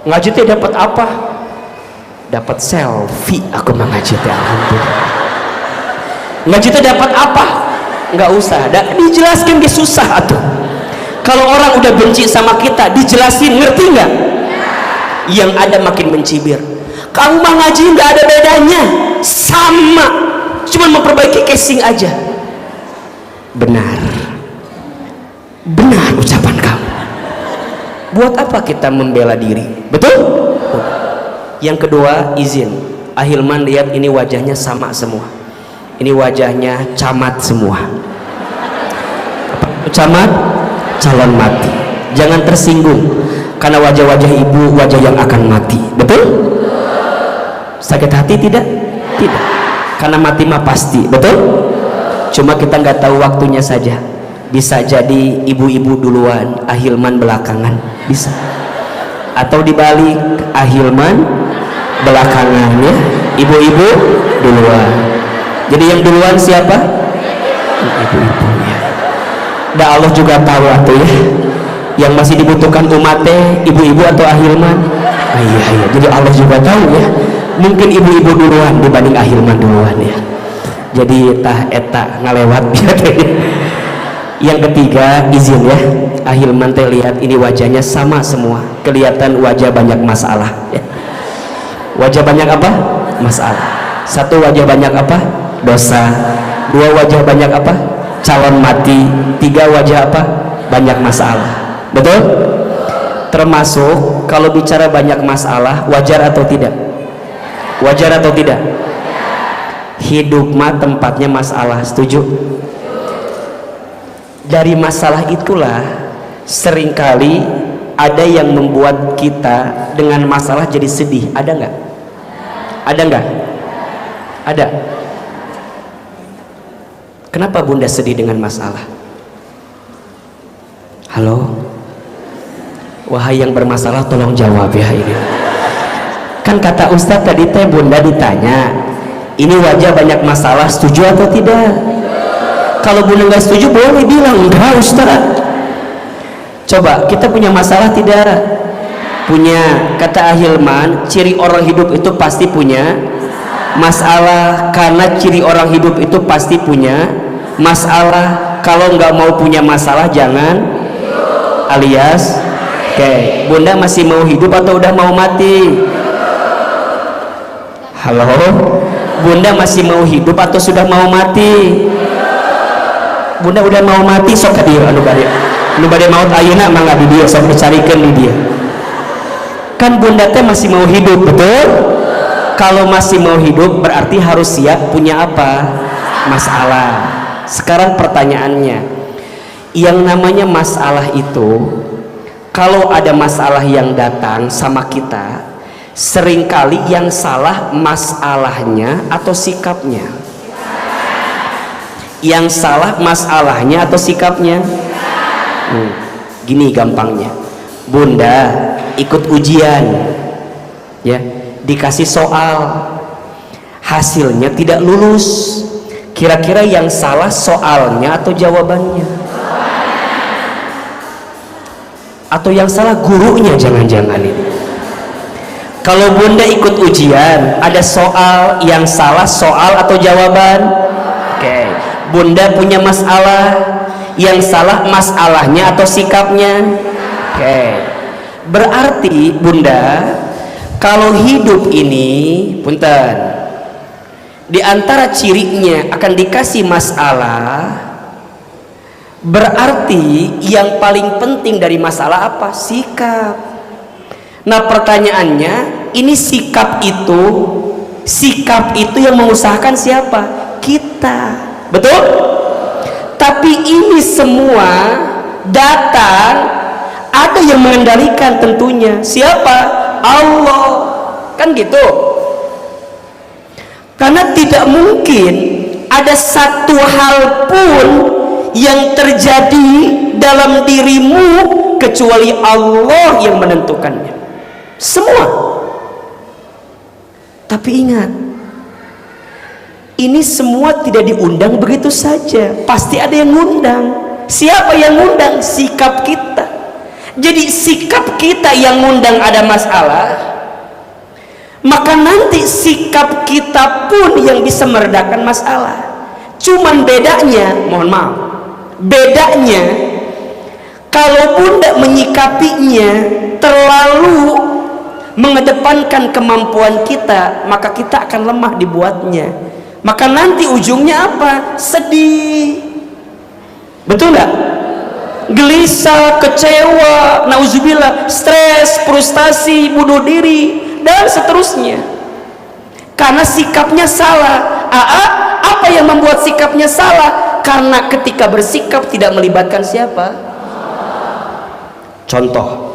Ngaji teh dapat apa? Dapat selfie. Aku mah ngaji teh alhamdulillah. Ngaji teh dapat apa? Nggak usah, dijelaskan dia susah atuh. Kalau orang udah benci sama kita, dijelasin, ngerti nggak? Yang ada makin mencibir. Kamu mah ngaji nggak ada bedanya, sama, cuma memperbaiki casing aja. Benar ucapan kamu. Buat apa kita membela diri? Betul? Yang kedua, izin. Ahilman lihat ini wajahnya sama semua. Ini wajahnya camat semua. Camat calon mati. Jangan tersinggung karena wajah-wajah ibu wajah yang akan mati. Betul? Sakit hati tidak? Tidak. Karena mati mah pasti. Betul? Cuma kita nggak tahu waktunya saja. Bisa jadi ibu-ibu duluan, ahilman belakangan, bisa. Atau dibalik, ahilman belakangan, ya. Ibu-ibu duluan. Jadi yang duluan siapa? Ibu-ibunya. Nah, Allah juga tahu atuh ya. Yang masih dibutuhkan umatnya ibu-ibu atau ahilman. Iya. Jadi Allah juga tahu ya. Mungkin ibu-ibu duluan dibanding ahilman duluan ya. Jadi tah eta ngalewat biasanya. Yang ketiga, izin ya, ahilman teh lihat ini wajahnya sama semua, kelihatan wajah banyak masalah ya. Wajah banyak apa? Masalah. Satu, wajah banyak apa? Dosa. Dua, wajah banyak apa? Calon mati. Tiga, wajah apa? Banyak masalah. Betul? Termasuk kalau bicara banyak masalah, wajar atau tidak? Wajar atau tidak? Hidup mah tempatnya masalah. Setuju? Dari masalah itulah seringkali ada yang membuat kita dengan masalah jadi sedih. Ada nggak? Ada nggak? Ada. Kenapa Bunda sedih dengan masalah? Halo? Wahai yang bermasalah tolong jawab ya ini. Kan kata Ustadz tadi teh Bunda ditanya, ini wajah banyak masalah, setuju atau tidak? Kalau Bunda nggak setuju boleh bilang enggak Ustaz. Coba kita punya masalah tidak? Punya. Kata ahilman, ciri orang hidup itu pasti punya masalah. Karena ciri orang hidup itu pasti punya masalah. Kalau nggak mau punya masalah jangan alias. Oke, Bunda masih mau hidup atau udah mau mati? Halo, Bunda masih mau hidup atau sudah mau mati? Bunda udah mau mati, sok ke dia anu bade maut ayeuna mangga di dia, sok dicarikeun di dia. Kan Bunda teh masih mau hidup, betul? Kalau masih mau hidup berarti harus siap punya apa? Masalah. Sekarang pertanyaannya, yang namanya masalah itu, kalau ada masalah yang datang sama kita, seringkali yang salah masalahnya atau sikapnya? Yang salah masalahnya atau sikapnya? Gini gampangnya, Bunda ikut ujian ya, dikasih soal, hasilnya tidak lulus, kira-kira yang salah soalnya atau jawabannya? Atau yang salah gurunya jangan-jangan ini? Kalau Bunda ikut ujian, ada soal, yang salah soal atau jawaban? Oke. Bunda punya masalah, yang salah masalahnya atau sikapnya? Oke. Berarti Bunda, kalau hidup ini, punten, di antara cirinya akan dikasih masalah, berarti yang paling penting dari masalah apa? Sikap. Nah pertanyaannya, ini sikap itu yang mengusahakan siapa? Kita. Betul? Tapi ini semua datang, ada yang mengendalikan tentunya. Siapa? Allah. Kan gitu. Karena tidak mungkin ada satu hal pun yang terjadi dalam dirimu kecuali Allah yang menentukannya. Semua. Tapi ingat, ini semua tidak diundang begitu saja, pasti ada yang ngundang. Siapa yang ngundang? Sikap kita. Jadi sikap kita yang ngundang ada masalah, maka nanti sikap kita pun yang bisa meredakan masalah. Cuman bedanya, mohon maaf, bedanya Kalau bunda menyikapinya terlalu mengedepankan kemampuan kita, maka kita akan lemah dibuatnya. Maka nanti ujungnya apa? Sedih. Betul nggak? Gelisah, kecewa, nauzubillah, stres, frustasi, bunuh diri, dan seterusnya. Karena sikapnya salah. Apa yang membuat sikapnya salah? Karena ketika bersikap tidak melibatkan siapa? Contoh,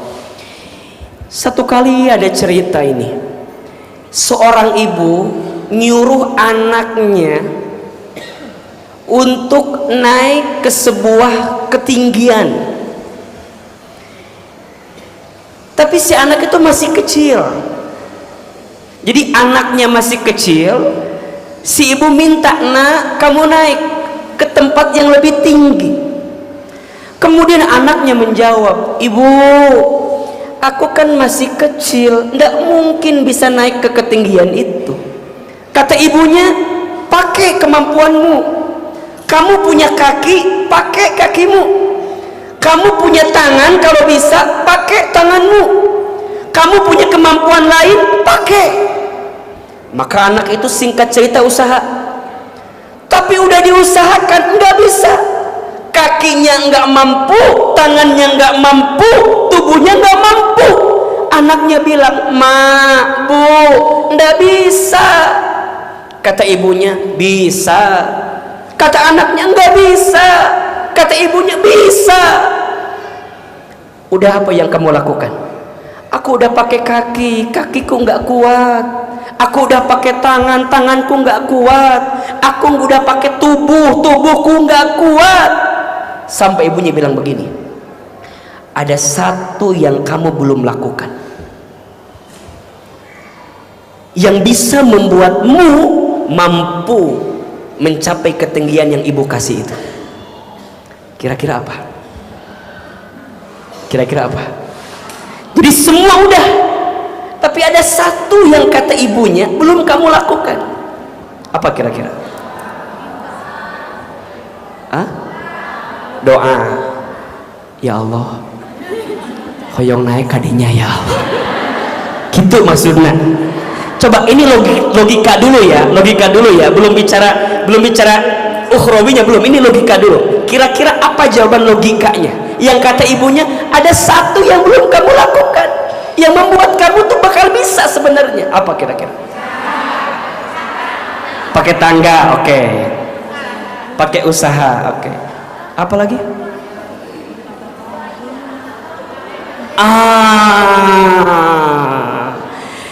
satu kali ada cerita ini, seorang ibu nyuruh anaknya untuk naik ke sebuah ketinggian, tapi si anak itu masih kecil. Jadi anaknya masih kecil, si ibu minta, "Nak, kamu naik ke tempat yang lebih tinggi." Kemudian anaknya menjawab, "Ibu, aku kan masih kecil, tidak mungkin bisa naik ke ketinggian itu." Kata ibunya, "Pakai kemampuanmu. Kamu punya kaki, pakai kakimu. Kamu punya tangan, kalau bisa pakai tanganmu. Kamu punya kemampuan lain, pakai." Maka anak itu singkat cerita usaha. Tapi udah diusahakan, nggak bisa. Kakinya nggak mampu, tangannya nggak mampu, tubuhnya nggak mampu. Anaknya bilang, "Ma, Bu, nggak bisa." Kata ibunya, "Bisa." Kata anaknya, "nggak bisa." Kata ibunya, "Bisa." Udah apa yang kamu lakukan? "Aku udah pakai kaki, kakiku nggak kuat. Aku udah pakai tangan, tanganku nggak kuat. Aku udah pakai tubuh, tubuhku nggak kuat." Sampai ibunya bilang begini, "Ada satu yang kamu belum lakukan, yang bisa membuatmu mampu mencapai ketinggian yang ibu kasih itu." Kira-kira apa? Kira-kira apa? Jadi semua udah, tapi ada satu yang kata ibunya belum kamu lakukan. Apa kira-kira? Hah? Doa. Ya Allah, hoyong naik kadinya ya Allah. Gitu maksudnya. Coba ini logika dulu ya, logika dulu ya. Belum bicara ukhrawinya belum. Ini logika dulu. Kira-kira apa jawaban logikanya? Yang kata ibunya, ada satu yang belum kamu lakukan, yang membuat kamu tuh bakal bisa sebenarnya. Apa kira-kira? Pakai tangga, oke. Pakai usaha, oke. Apa lagi?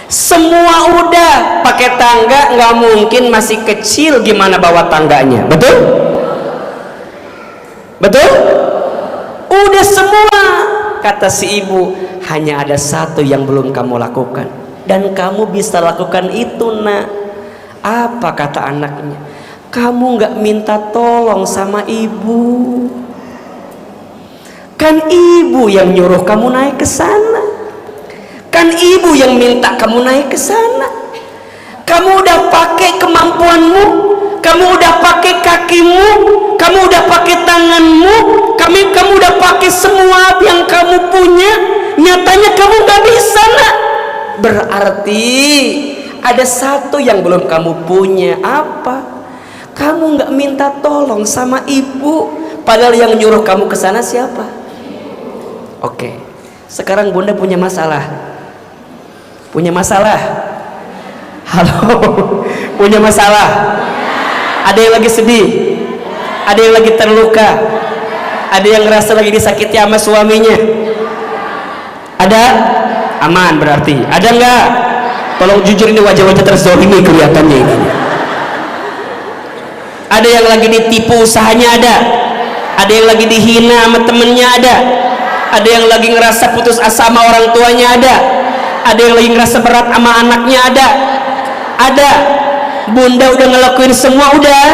Semua udah pakai tangga, nggak mungkin, masih kecil, gimana bawa tangganya? Betul? Betul? Udah semua. Kata si ibu, hanya ada satu yang belum kamu lakukan, dan kamu bisa lakukan itu, Nak. Apa kata anaknya? Kamu nggak minta tolong sama ibu. Kan ibu yang nyuruh kamu naik ke sana. Kan ibu yang minta kamu naik ke sana. Kamu udah pakai kemampuanmu, kamu udah pakai kakimu, kamu udah pakai tanganmu, kamu udah pakai semua yang kamu punya. Nyatanya kamu nggak bisa, Nak. Berarti ada satu yang belum kamu punya. Apa? Kamu nggak minta tolong sama ibu, padahal yang nyuruh kamu ke sana siapa? Oke, sekarang bunda punya masalah. Punya masalah? Halo, punya masalah? Ada yang lagi sedih? Ada yang lagi terluka? Ada yang ngerasa lagi disakiti sama suaminya? Ada? Aman berarti. Ada nggak? Tolong jujur, ini wajah-wajah terzolimi kelihatannya ini. Ada yang lagi ditipu usahanya, ada yang lagi dihina sama temennya, ada yang lagi ngerasa putus asa sama orang tuanya, ada yang lagi ngerasa berat sama anaknya, ada. Bunda udah ngelakuin semua, udah.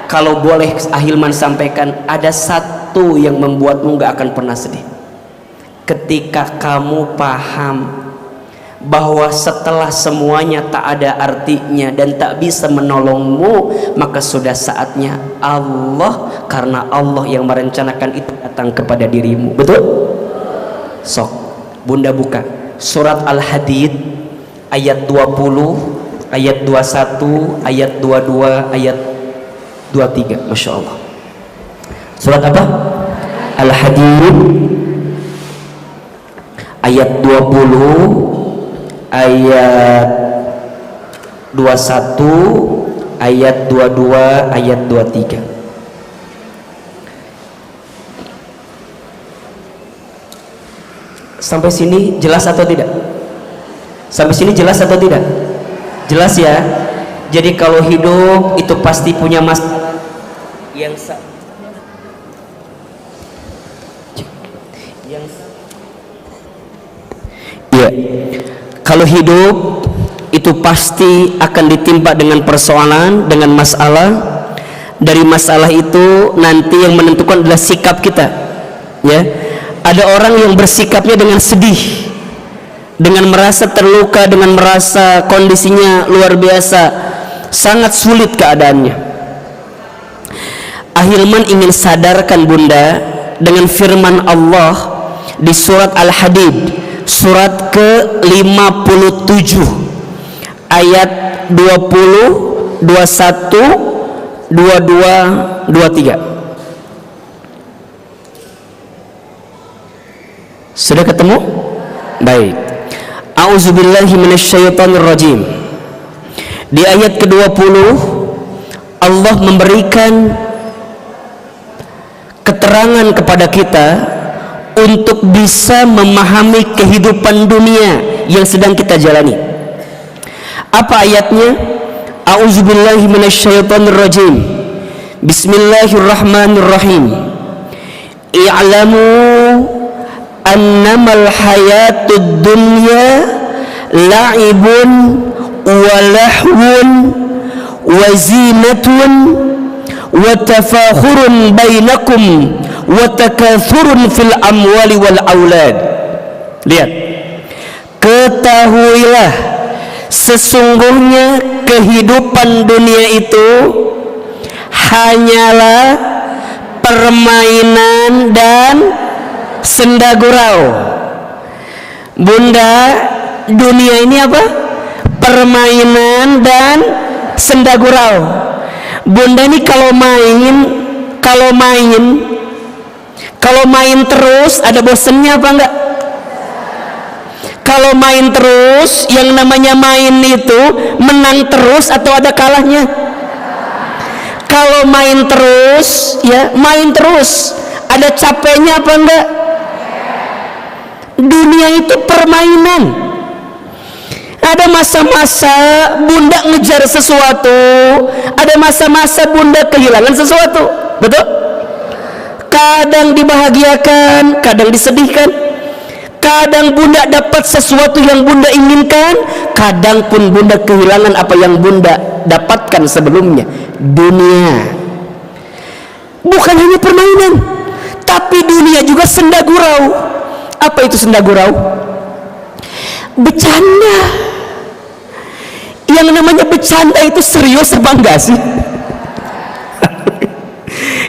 Kalau boleh Ahilman sampaikan, ada satu yang membuatmu gak akan pernah sedih. Ketika kamu paham bahwa setelah semuanya tak ada artinya dan tak bisa menolongmu, maka sudah saatnya Allah, karena Allah yang merencanakan itu datang kepada dirimu. Betul? Sok bunda buka surat Al-Hadid ayat 20, ayat 21, ayat 22, ayat 23. Masya Allah. Surat apa? Al-Hadid ayat 20, ayat 21, ayat 22, ayat 23. Sampai sini jelas atau tidak? Sampai sini jelas atau tidak? Jelas ya. Jadi kalau hidup itu pasti punya masalah yang ya. Kalau hidup itu pasti akan ditimpa dengan persoalan, dengan masalah. Dari masalah itu nanti yang menentukan adalah sikap kita. Ya. Ada orang yang bersikapnya dengan sedih, dengan merasa terluka, dengan merasa kondisinya luar biasa, sangat sulit keadaannya. Ahilman ingin sadarkan bunda dengan firman Allah di surat Al-Hadid, surat ke-57, ayat 20, 21, 22, 23. Sudah ketemu? Baik. A'udzubillahi minasyaitonirrajim. Di ayat ke-20 Allah memberikan keterangan kepada kita untuk bisa memahami kehidupan dunia yang sedang kita jalani. Apa ayatnya? A'udzubillahi minasyaitonirrajim. Bismillahirrahmanirrahim. I'lamu annamal hayatud dunya la'ibun wa lahwun wa zinatun wa tafakhurun bainakum wa takathurun fil amwali wal aulad. Lihat, ketahuilah sesungguhnya kehidupan dunia itu hanyalah permainan dan senda gurau. Bunda, dunia ini apa? Permainan dan senda gurau. Bunda ini kalau main terus ada bosennya apa enggak? Kalau main terus, yang namanya main itu menang terus atau ada kalahnya? Kalau main terus, ya main terus, ada capeknya apa enggak? Dunia itu permainan. Ada masa-masa bunda ngejar sesuatu, ada masa-masa bunda kehilangan sesuatu. Betul? Kadang dibahagiakan, kadang disedihkan. Kadang bunda dapat sesuatu yang bunda inginkan, kadang pun bunda kehilangan apa yang bunda dapatkan sebelumnya. Dunia bukan hanya permainan, tapi dunia juga senda gurau. Apa itu senda gurau? Bercanda. Yang namanya bercanda itu serius apa enggak sih?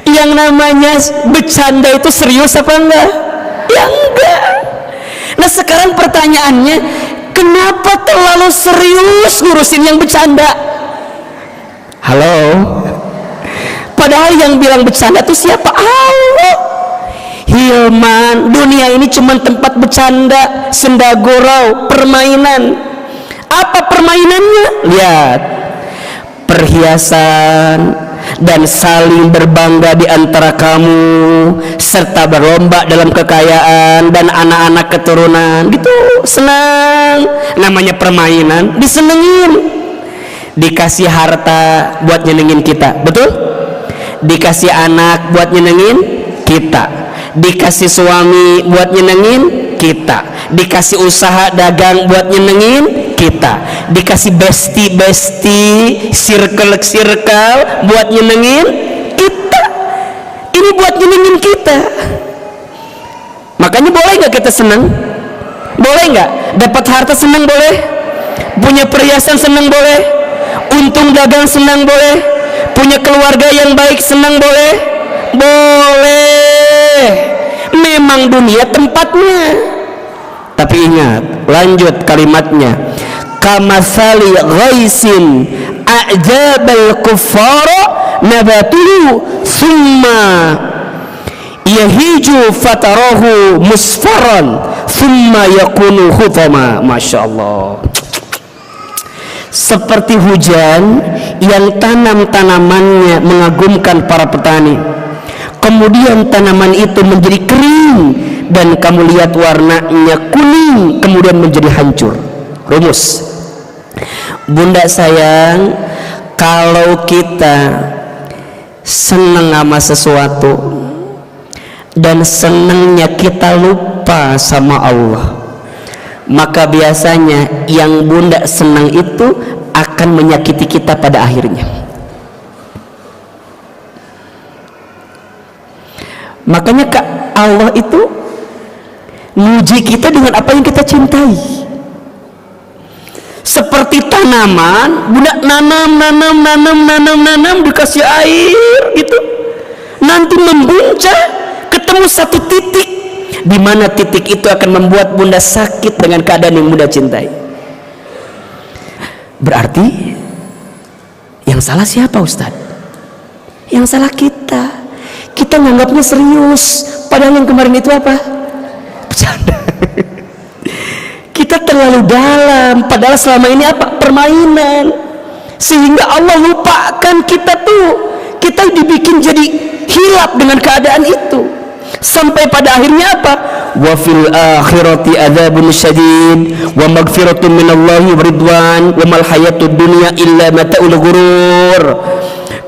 Yang namanya bercanda itu serius apa enggak? Ya enggak. Nah sekarang pertanyaannya, kenapa terlalu serius ngurusin yang bercanda? Halo? Padahal yang bilang bercanda itu siapa? Allah. Hilman, dunia ini cuma tempat bercanda, senda gurau, permainan. Apa permainannya? Lihat, perhiasan dan saling berbangga di antara kamu, serta berlomba dalam kekayaan dan anak-anak keturunan. Gitu, senang. Namanya permainan, disenengin. Dikasih harta buat nyenengin kita, betul? Dikasih anak buat nyenengin kita. Dikasih suami buat nyenengin kita, dikasih usaha dagang buat nyenengin kita, dikasih besti circle buat nyenengin kita. Ini buat nyenengin kita. Makanya boleh nggak kita senang? Boleh nggak? Dapat harta senang boleh? Punya perhiasan senang boleh? Untung dagang senang boleh? Punya keluarga yang baik senang boleh? Boleh. memang dunia tempatnya. Tapi ingat, lanjut kalimatnya, kamathali ghaisin a'jabal kuffara nabatuhu thumma yahiju fatarahu musfaran thumma yakunu hutama. Masya Allah. Seperti hujan yang tanam-tanamannya mengagumkan para petani, kemudian tanaman itu menjadi kering dan kamu lihat warnanya kuning kemudian menjadi hancur. Rumus, bunda sayang, kalau kita senang sama sesuatu dan senangnya kita lupa sama Allah, maka biasanya yang bunda senang itu akan menyakiti kita pada akhirnya. Makanya Kak, Allah itu nguji kita dengan apa yang kita cintai. Seperti tanaman, bunda nanam dikasih air gitu, nanti membuncah, ketemu satu titik di mana titik itu akan membuat bunda sakit dengan keadaan yang bunda cintai. Berarti yang salah siapa Ustaz? Yang salah kita. Kita menganggapnya serius, padahal yang kemarin itu apa? Bercanda. Kita terlalu dalam, padahal selama ini apa? Permainan. Sehingga Allah lupakan kita tuh. Kita dibikin jadi hilap dengan keadaan itu. Sampai pada akhirnya apa? Wa fil akhirati adzabun syadid wa maghfiratun minallahi wa ridwan wa mal hayatud dunya illa mata'ul ghurur.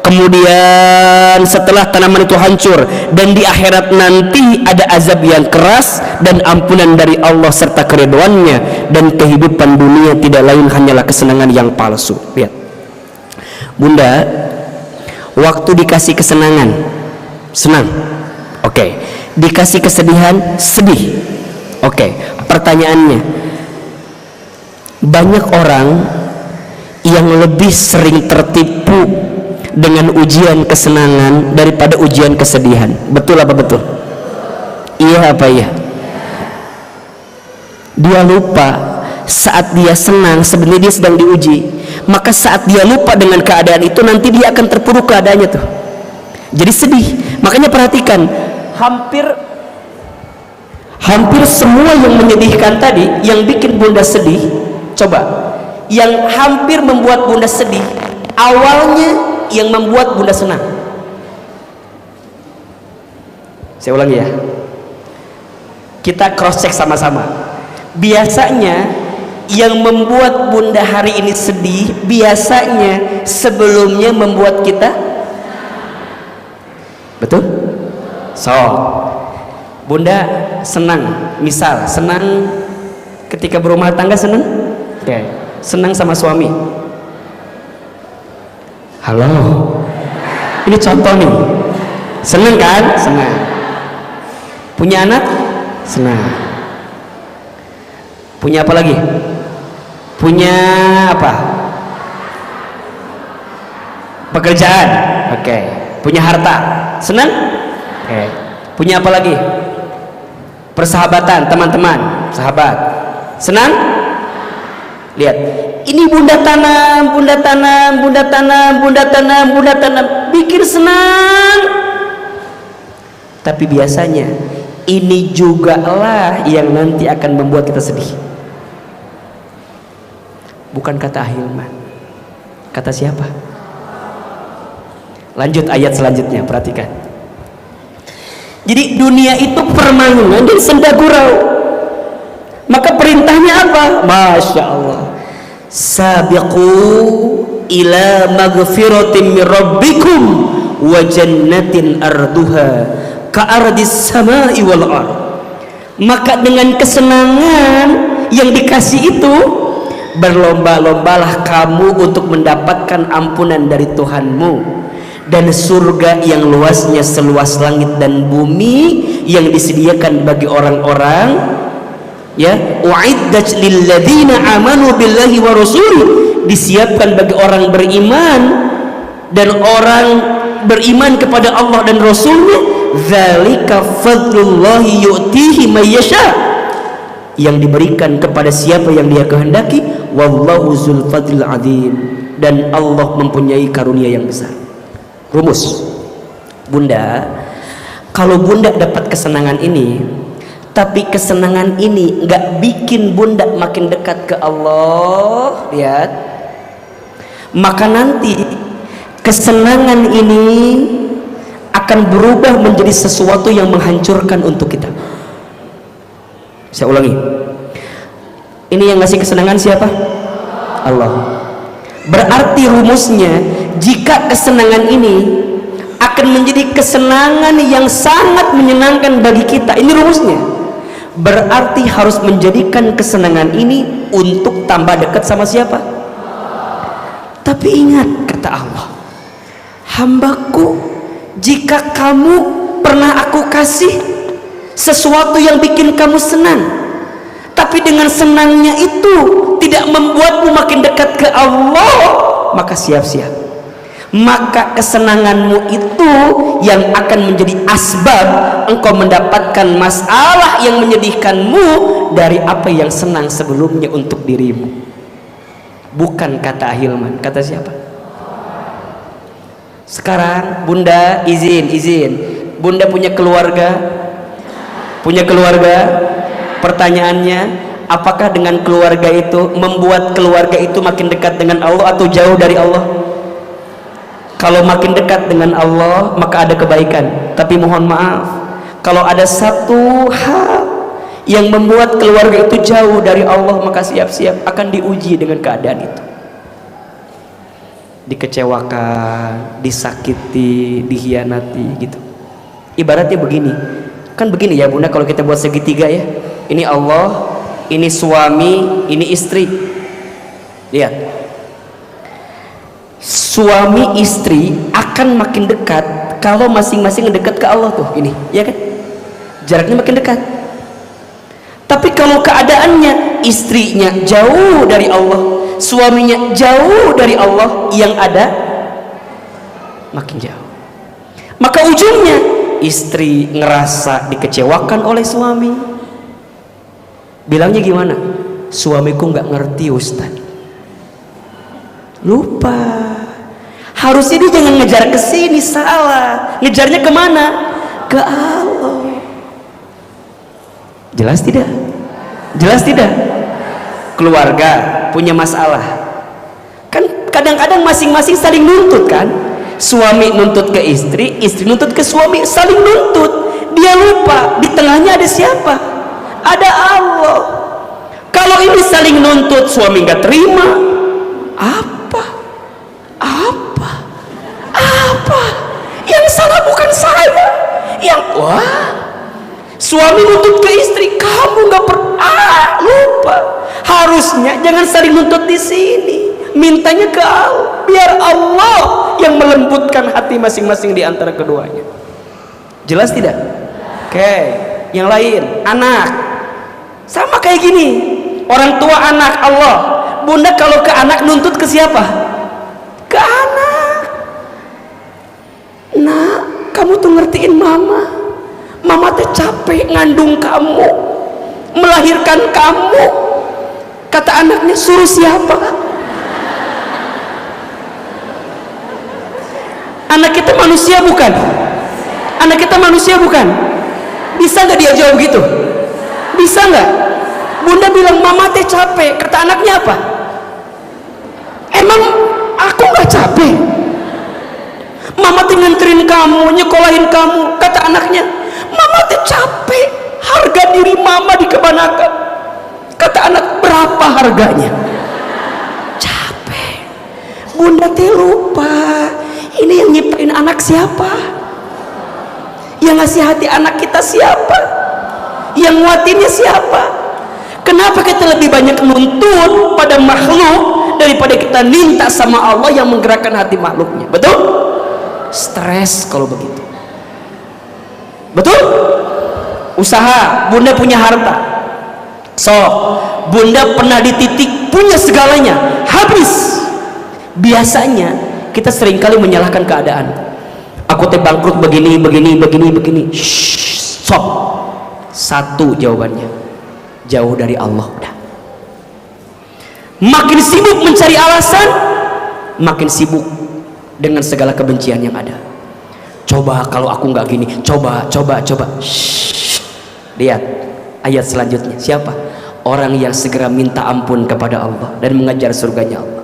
Kemudian setelah tanaman itu hancur dan di akhirat nanti ada azab yang keras dan ampunan dari Allah serta keridhoannya, dan kehidupan dunia tidak lain hanyalah kesenangan yang palsu. Lihat bunda, waktu dikasih kesenangan senang, oke. Dikasih kesedihan sedih, oke. Pertanyaannya, banyak orang yang lebih sering tertipu dengan ujian kesenangan daripada ujian kesedihan. Betul apa betul? Iya apa iya? Dia lupa saat dia senang sebenarnya dia sedang diuji. Maka saat dia lupa dengan keadaan itu, nanti dia akan terpuruk keadaannya tuh, jadi sedih. Makanya perhatikan, hampir semua yang menyedihkan tadi, yang bikin bunda sedih, coba yang hampir membuat bunda sedih awalnya yang membuat bunda senang. Saya ulangi ya, kita cross check sama-sama. Biasanya yang membuat bunda hari ini sedih, biasanya sebelumnya membuat kita, betul? So, bunda senang, misal senang ketika berumah tangga, senang, oke. Senang sama suami. Halo, ini contoh nih. Senang kan? Senang. Punya anak? Senang. Punya apa lagi? Punya apa? Pekerjaan? Oke. Punya harta? Senang? Oke. Punya apa lagi? Persahabatan, teman-teman, sahabat. Senang? Lihat, ini bunda tanam, bikin senang. Tapi biasanya ini juga lah yang nanti akan membuat kita sedih. Bukan kata Ahilman, kata siapa? Lanjut ayat selanjutnya, perhatikan. Jadi dunia itu permainan dan senda gurau. Maka perintahnya apa? Masya Allah, sabiqu ila maghfiratin min rabbikum wa jannatin arduha ka'ardis samai wal ard. Maka dengan kesenangan yang dikasih itu, berlomba-lombalah kamu untuk mendapatkan ampunan dari Tuhanmu dan surga yang luasnya seluas langit dan bumi yang disediakan bagi orang-orang, ya, uiddat lil ladzina amanu billahi wa rasulih, disiapkan bagi orang beriman dan orang beriman kepada Allah dan Rasulnya, dzalika fadlullahi yu'tihi may yasha, yang diberikan kepada siapa yang dia kehendaki. Wallahu dzul fadlil adzim, dan Allah mempunyai karunia yang besar. Rumus, Bunda, kalau Bunda dapat kesenangan ini, tapi kesenangan ini nggak bikin Bunda makin dekat ke Allah, lihat, maka nanti kesenangan ini akan berubah menjadi sesuatu yang menghancurkan untuk kita. Saya ulangi, ini yang ngasih kesenangan siapa? Allah. Berarti rumusnya, jika kesenangan ini akan menjadi kesenangan yang sangat menyenangkan bagi kita, ini rumusnya, berarti harus menjadikan kesenangan ini untuk tambah dekat sama siapa? Tapi ingat kata Allah, hambaku, jika kamu pernah aku kasih sesuatu yang bikin kamu senang, tapi dengan senangnya itu tidak membuatmu makin dekat ke Allah, maka siap-siap, maka kesenanganmu itu yang akan menjadi asbab engkau mendapatkan masalah yang menyedihkanmu dari apa yang senang sebelumnya untuk dirimu. Bukan kata Ahilman, kata siapa? Sekarang Bunda izin, Bunda punya keluarga, pertanyaannya, apakah dengan keluarga itu membuat keluarga itu makin dekat dengan Allah atau jauh dari Allah? Kalau makin dekat dengan Allah maka ada kebaikan, tapi mohon maaf, kalau ada satu hal yang membuat keluarga itu jauh dari Allah, maka siap-siap akan diuji dengan keadaan itu. Dikecewakan, disakiti, dikhianati gitu. Ibaratnya begini, kan begini ya Bunda, kalau kita buat segitiga ya, ini Allah, ini suami, ini istri. Lihat, suami istri akan makin dekat kalau masing-masing dekat ke Allah tuh, ini ya kan, jaraknya makin dekat. Tapi kalau keadaannya istrinya jauh dari Allah, suaminya jauh dari Allah, yang ada makin jauh, maka ujungnya istri ngerasa dikecewakan oleh suami. Bilangnya gimana? Suamiku nggak ngerti Ustaz. Lupa, harusnya dia jangan ngejar ke sini, salah, ngejarnya kemana? Ke Allah. Jelas tidak? Jelas tidak? Keluarga punya masalah, kan kadang-kadang masing-masing saling nuntut kan, suami nuntut ke istri, istri nuntut ke suami, saling nuntut. Dia lupa di tengahnya ada siapa? Ada Allah. Kalau ini saling nuntut, suami nggak terima, apa yang salah bukan saya, yang suami nuntut ke istri, kamu nggak lupa. Harusnya jangan saling nuntut di sini, mintanya ke Allah, biar Allah yang melembutkan hati masing-masing di antara keduanya. Jelas tidak? Oke, yang lain, anak sama kayak gini, orang tua anak Allah. Bunda kalau ke anak nuntut ke siapa? Ke anak. Nah, kamu tuh ngertiin mama tuh capek ngandung kamu, melahirkan kamu. Kata anaknya, suruh siapa? Anak kita manusia bukan? Anak kita manusia bukan? Bisa nggak dia jawab gitu? Bisa nggak? Bunda bilang mama teh capek, kata anaknya apa? Emang aku nggak capek? Mama teh nganterin kamu, nyekolahin kamu, kata anaknya. Mama teh capek, harga diri mama dikemanakan. Kata anak, berapa harganya? Capek. Bunda teh lupa, ini yang nyiptain anak siapa? Yang ngasih hati anak kita siapa? Yang nguatinnya siapa? Kenapa kita lebih banyak nuntut pada makhluk daripada kita minta sama Allah yang menggerakkan hati makhluknya? Betul? Stres kalau begitu. Betul? Usaha, Bunda punya harta, so Bunda pernah di titik punya segalanya, habis. Biasanya kita seringkali menyalahkan keadaan. Aku aku teh bangkrut begini. Shh, stop. Satu jawabannya, jauh dari Allah. Udah. Makin sibuk mencari alasan, makin sibuk dengan segala kebencian yang ada. Coba kalau aku nggak gini, coba. Shh. Lihat ayat selanjutnya. Siapa? Orang yang segera minta ampun kepada Allah dan mengejar surganya Allah.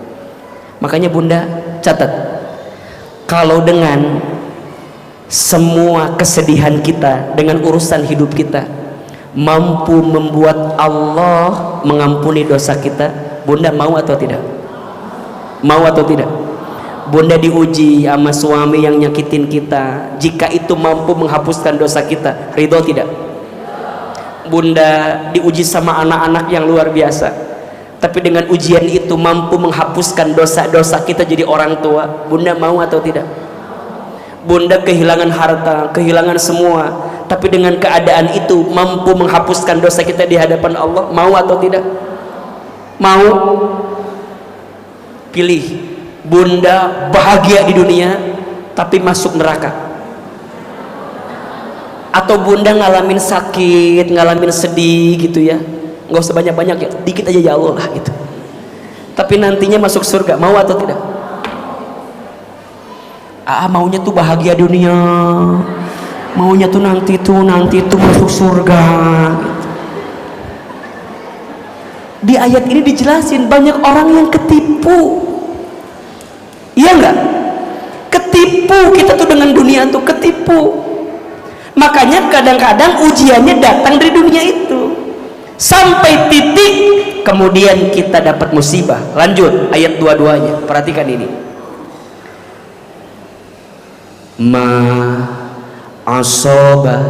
Makanya bunda catat, kalau dengan semua kesedihan kita, dengan urusan hidup kita mampu membuat Allah mengampuni dosa kita, bunda mau atau tidak? Mau atau tidak? Bunda diuji sama suami yang nyakitin kita, jika itu mampu menghapuskan dosa kita, ridho tidak? Bunda diuji sama anak-anak yang luar biasa, tapi dengan ujian itu mampu menghapuskan dosa-dosa kita jadi orang tua, bunda mau atau tidak? Bunda kehilangan harta, kehilangan semua, tapi dengan keadaan itu mampu menghapuskan dosa kita di hadapan Allah, mau atau tidak? Mau? Pilih. Bunda bahagia di dunia tapi masuk neraka, atau bunda ngalamin sakit, ngalamin sedih gitu ya, nggak usah banyak-banyak ya, dikit aja ya Allah lah gitu, tapi nantinya masuk surga, mau atau tidak? Maunya tuh bahagia dunia, maunya tuh nanti tuh masuk surga gitu. Di ayat ini dijelasin banyak orang yang ketipu, iya nggak? Ketipu kita tuh dengan dunia tuh ketipu. Makanya kadang-kadang ujiannya datang dari dunia itu sampai titik kemudian kita dapat musibah. Lanjut ayat 22-nya, perhatikan ini. Ma asaba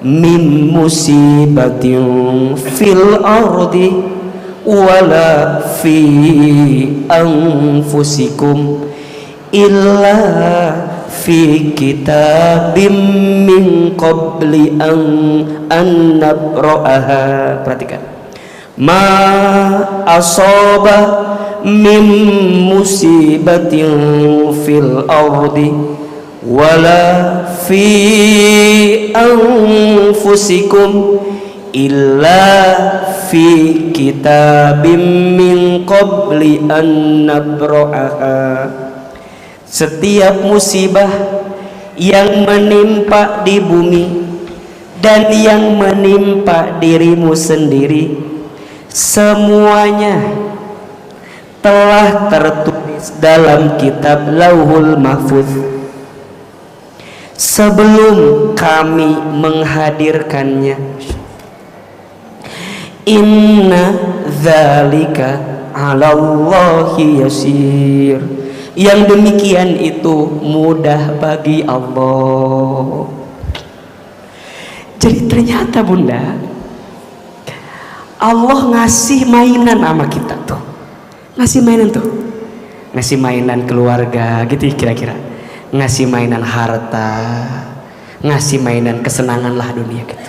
min musibatin fil ardi wala fi anfusikum illa fi kitabim min qabli an nabra'aha. Perhatikan, ma asaba min musibatin fil ardi wala fi anfusikum illa fi kitabim min qabli an nabra'aha. Setiap musibah yang menimpa di bumi dan yang menimpa dirimu sendiri, semuanya telah tertulis dalam kitab Lauhul Mahfuz sebelum kami menghadirkannya. Inna dzalika 'alallahi yasir. Yang demikian itu mudah bagi Allah. Jadi ternyata bunda, Allah ngasih mainan sama kita tuh, ngasih mainan keluarga gitu kira-kira, ngasih mainan harta, ngasih mainan kesenangan lah dunia gitu.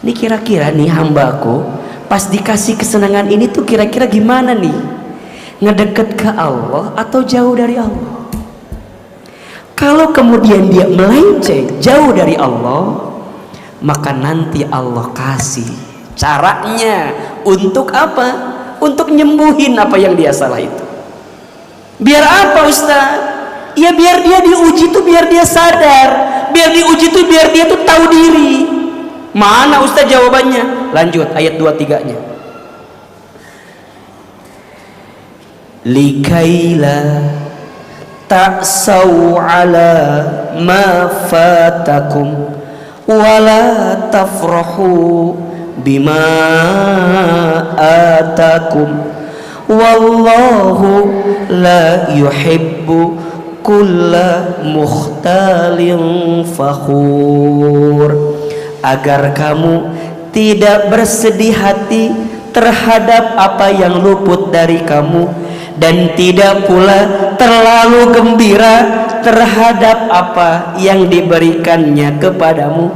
Ini kira-kira nih hambaku pas dikasih kesenangan ini tuh kira-kira gimana nih? Ngedeket ke Allah atau jauh dari Allah? Kalau kemudian dia melenceng jauh dari Allah, maka nanti Allah kasih caranya untuk apa? Untuk nyembuhin apa yang dia salah itu. Biar apa Ustaz? Ya biar dia diuji tuh biar dia sadar, biar diuji tuh biar dia tuh tahu diri. Mana Ustaz jawabannya? Lanjut ayat 23-nya. Likaila ta'saw ala ma fatakum wala tafrahu bima atakum wallahu la yuhibbu kulla mukhtalin fakhur. Agar kamu tidak bersedih hati terhadap apa yang luput dari kamu, dan tidak pula terlalu gembira terhadap apa yang diberikannya kepadamu,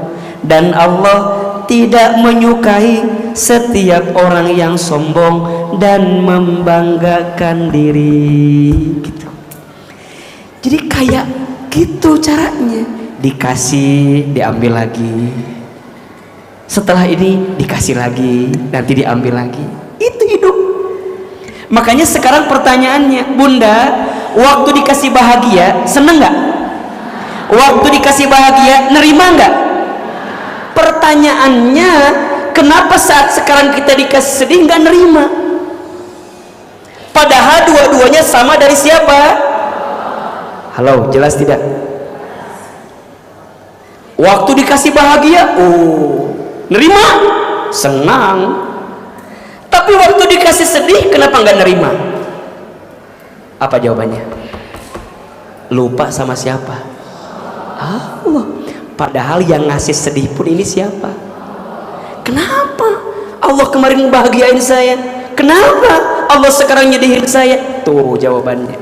dan Allah tidak menyukai setiap orang yang sombong dan membanggakan diri gitu. Jadi kayak Gitu caranya. Dikasih, diambil lagi. Setelah ini dikasih lagi, nanti diambil lagi. Itu hidup. Makanya sekarang pertanyaannya, Bunda, waktu dikasih bahagia seneng nggak? Waktu dikasih bahagia nerima nggak? Pertanyaannya, kenapa saat sekarang kita dikasih sedih nggak nerima? Padahal dua-duanya sama dari siapa? Halo, jelas tidak? Waktu dikasih bahagia, oh, nerima, senang. Tapi waktu dikasih sedih, kenapa nggak nerima? Apa jawabannya? Lupa sama siapa? Allah. Padahal yang ngasih sedih pun ini siapa? Kenapa Allah kemarin bahagiain saya? Kenapa Allah sekarang nyedihin saya? Tuh jawabannya.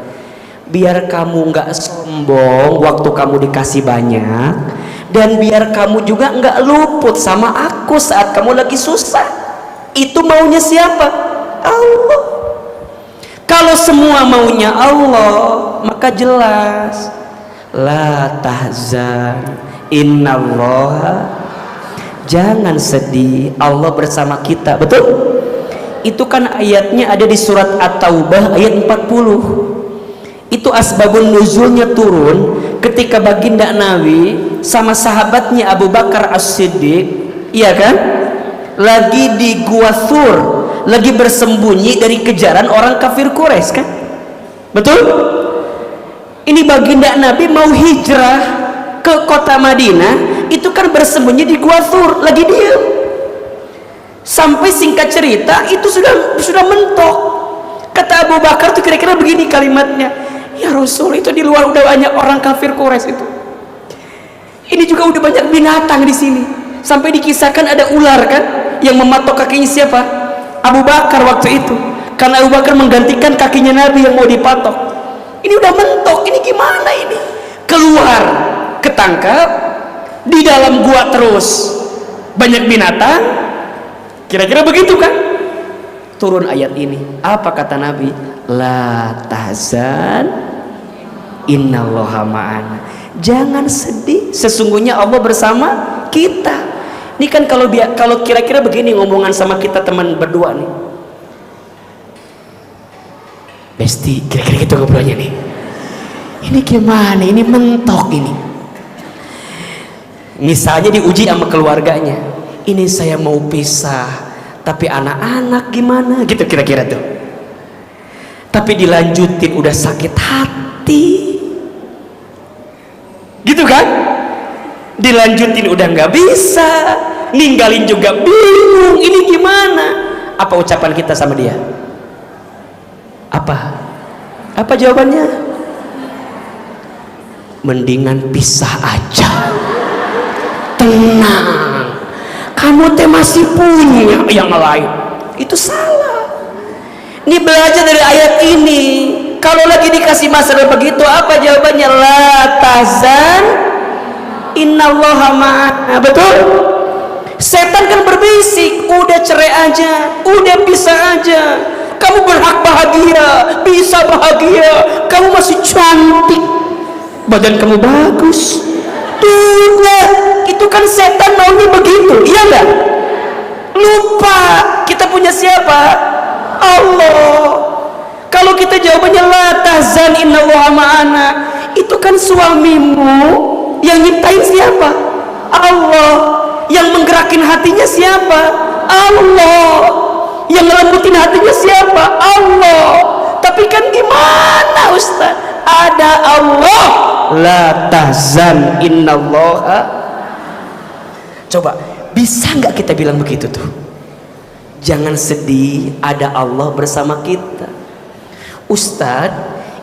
Biar kamu nggak sombong waktu kamu dikasih banyak, dan biar kamu juga nggak luput sama aku saat kamu lagi susah. Itu maunya siapa? Allah. Kalau semua maunya Allah, maka jelas la tahzan innallaha, jangan sedih, Allah bersama kita. Betul? Itu kan ayatnya ada di surat At-Taubah ayat 40. Itu asbabun nuzulnya turun ketika baginda Nabi sama sahabatnya Abu Bakar As-Siddiq, iya kan, lagi di Gua Thur, lagi bersembunyi dari kejaran orang kafir Quraisy kan. Betul? Ini baginda Nabi mau hijrah ke kota Madinah, itu kan bersembunyi di Gua Thur, lagi diam. Sampai singkat cerita itu sudah mentok. Kata Abu Bakar tuh kira-kira begini kalimatnya, ya Rasul, itu di luar udah banyak orang kafir Quraisy itu. Ini juga udah banyak binatang di sini. Sampai dikisahkan ada ular kan yang mematok kakinya siapa? Abu Bakar waktu itu. Karena Abu Bakar menggantikan kakinya Nabi yang mau dipatok. Ini udah mentok, ini gimana ini? Keluar, ketangkap, di dalam gua terus banyak binatang. Kira-kira begitu kan? Turun ayat ini. Apa kata Nabi? La tahzan innallaha ma'ana. Jangan sedih, sesungguhnya Allah bersama kita. Ini kan kalau kira-kira begini ngomongan sama kita teman berdua nih, Besti, kira-kira gitu ngobrolnya nih. Ini gimana? Ini mentok ini. Misalnya diuji sama keluarganya. Ini saya mau pisah, tapi anak-anak gimana? Gitu kira-kira tuh. Tapi dilanjutin udah sakit hati. Gitu kan? Dilanjutin udah nggak bisa, ninggalin juga bingung. Ini gimana? Apa ucapan kita sama dia? Apa jawabannya? Mendingan pisah aja. Tenang, kamu teh masih punya yang lain. Itu salah. Ini belajar dari ayat ini. Kalau lagi dikasih masalah begitu, apa jawabannya? La tahzan innallaha ma'ana. Betul? Setan kan berbisik, udah cerai aja, udah pisah aja. Kamu berhak bahagia, bisa bahagia. Kamu masih cantik, badan kamu bagus. Tidak, itu kan setan maunya begitu, iya enggak? Lupa kita punya siapa? Allah. Kalau kita jawabannya la tahzan innallaha ma'ana, itu kan suamimu yang nyiptain siapa? Allah. Yang menggerakin hatinya siapa? Allah. Yang ngelembutin hatinya siapa? Allah. Tapi kan gimana Ustaz? Ada Allah. La tahzan innallaha. Coba, bisa nggak kita bilang begitu tuh? Jangan sedih, ada Allah bersama kita. Ustaz,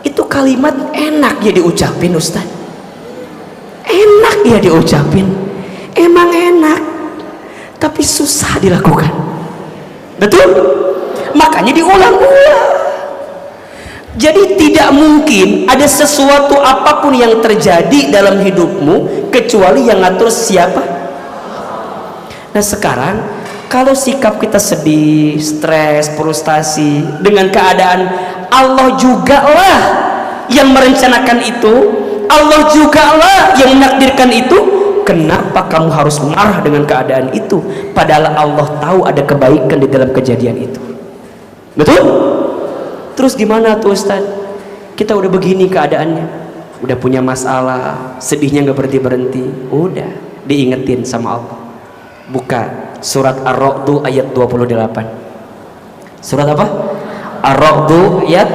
itu kalimat enak ya diucapin Ustaz. Enak ya diucapin. Emang enak, tapi susah dilakukan. Betul? Makanya diulang-ulang. Jadi tidak mungkin ada sesuatu apapun yang terjadi dalam hidupmu kecuali yang ngatur siapa? Nah sekarang kalau sikap kita sedih, stres, frustasi dengan keadaan Allah juga lah yang merencanakan itu, Allah juga lah yang menakdirkan itu. Kenapa kamu harus marah dengan keadaan itu? Padahal Allah tahu ada kebaikan di dalam kejadian itu. Betul? Terus gimana tuh Ustaz? Kita udah begini keadaannya, udah punya masalah, sedihnya nggak berhenti-berhenti. Udah diingetin sama Allah. Buka surat Ar-Ra'd ayat 28. Surat apa? Ar-Ra'd ayat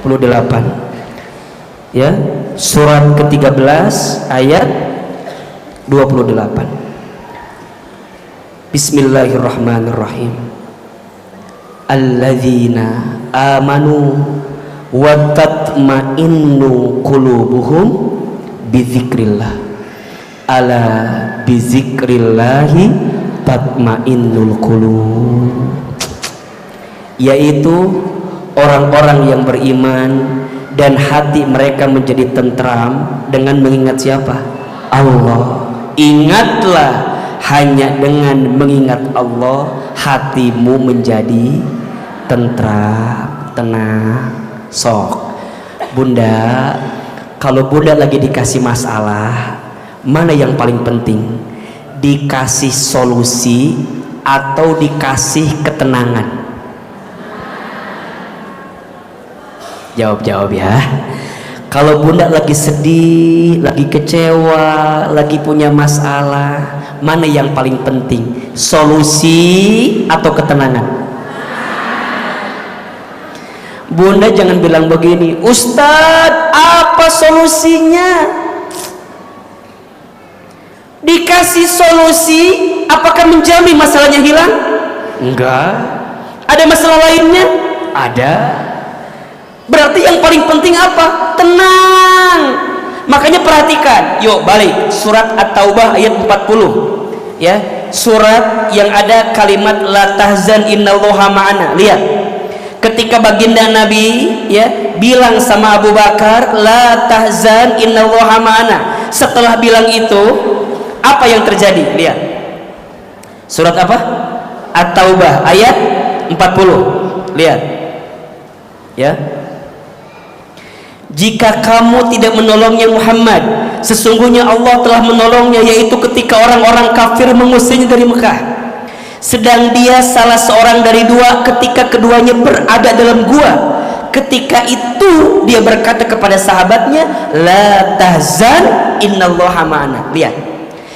28. Ya, surat ke-13 ayat 28. Bismillahirrahmanirrahim. Alladzina amanu wa tatma'innu qulubuhum bidzikrillah. Ala bizikrillahi tatma'innul qulub. Yaitu orang-orang yang beriman dan hati mereka menjadi tentram dengan mengingat siapa? Allah. Ingatlah, hanya dengan mengingat Allah hatimu menjadi tentram, tenang. Sok Bunda, kalau Bunda lagi dikasih masalah, mana yang paling penting? Dikasih solusi atau dikasih ketenangan? Jawab ya. Kalau Bunda lagi sedih, lagi kecewa, lagi punya masalah, mana yang paling penting? Solusi atau ketenangan? Bunda jangan bilang begini, Ustadz apa solusinya? Dikasih solusi, apakah menjamin masalahnya hilang? Enggak. Ada masalah lainnya? Ada. Berarti yang paling penting apa? Tenang. Makanya perhatikan, yuk balik surat At-Taubah ayat 40. Ya, surat yang ada kalimat la tahzan innallaha ma'ana. Lihat. Ketika baginda Nabi ya bilang sama Abu Bakar la tahzan innallaha ma'ana. Setelah bilang itu, apa yang terjadi? Lihat. Surat apa? At-Taubah ayat 40. Lihat. Ya. Jika kamu tidak menolongnya Muhammad, sesungguhnya Allah telah menolongnya, yaitu ketika orang-orang kafir mengusirnya dari Mekah. Sedang dia salah seorang dari dua ketika keduanya berada dalam gua. Ketika itu dia berkata kepada sahabatnya, la tahzan innallaha ma'ana. Lihat.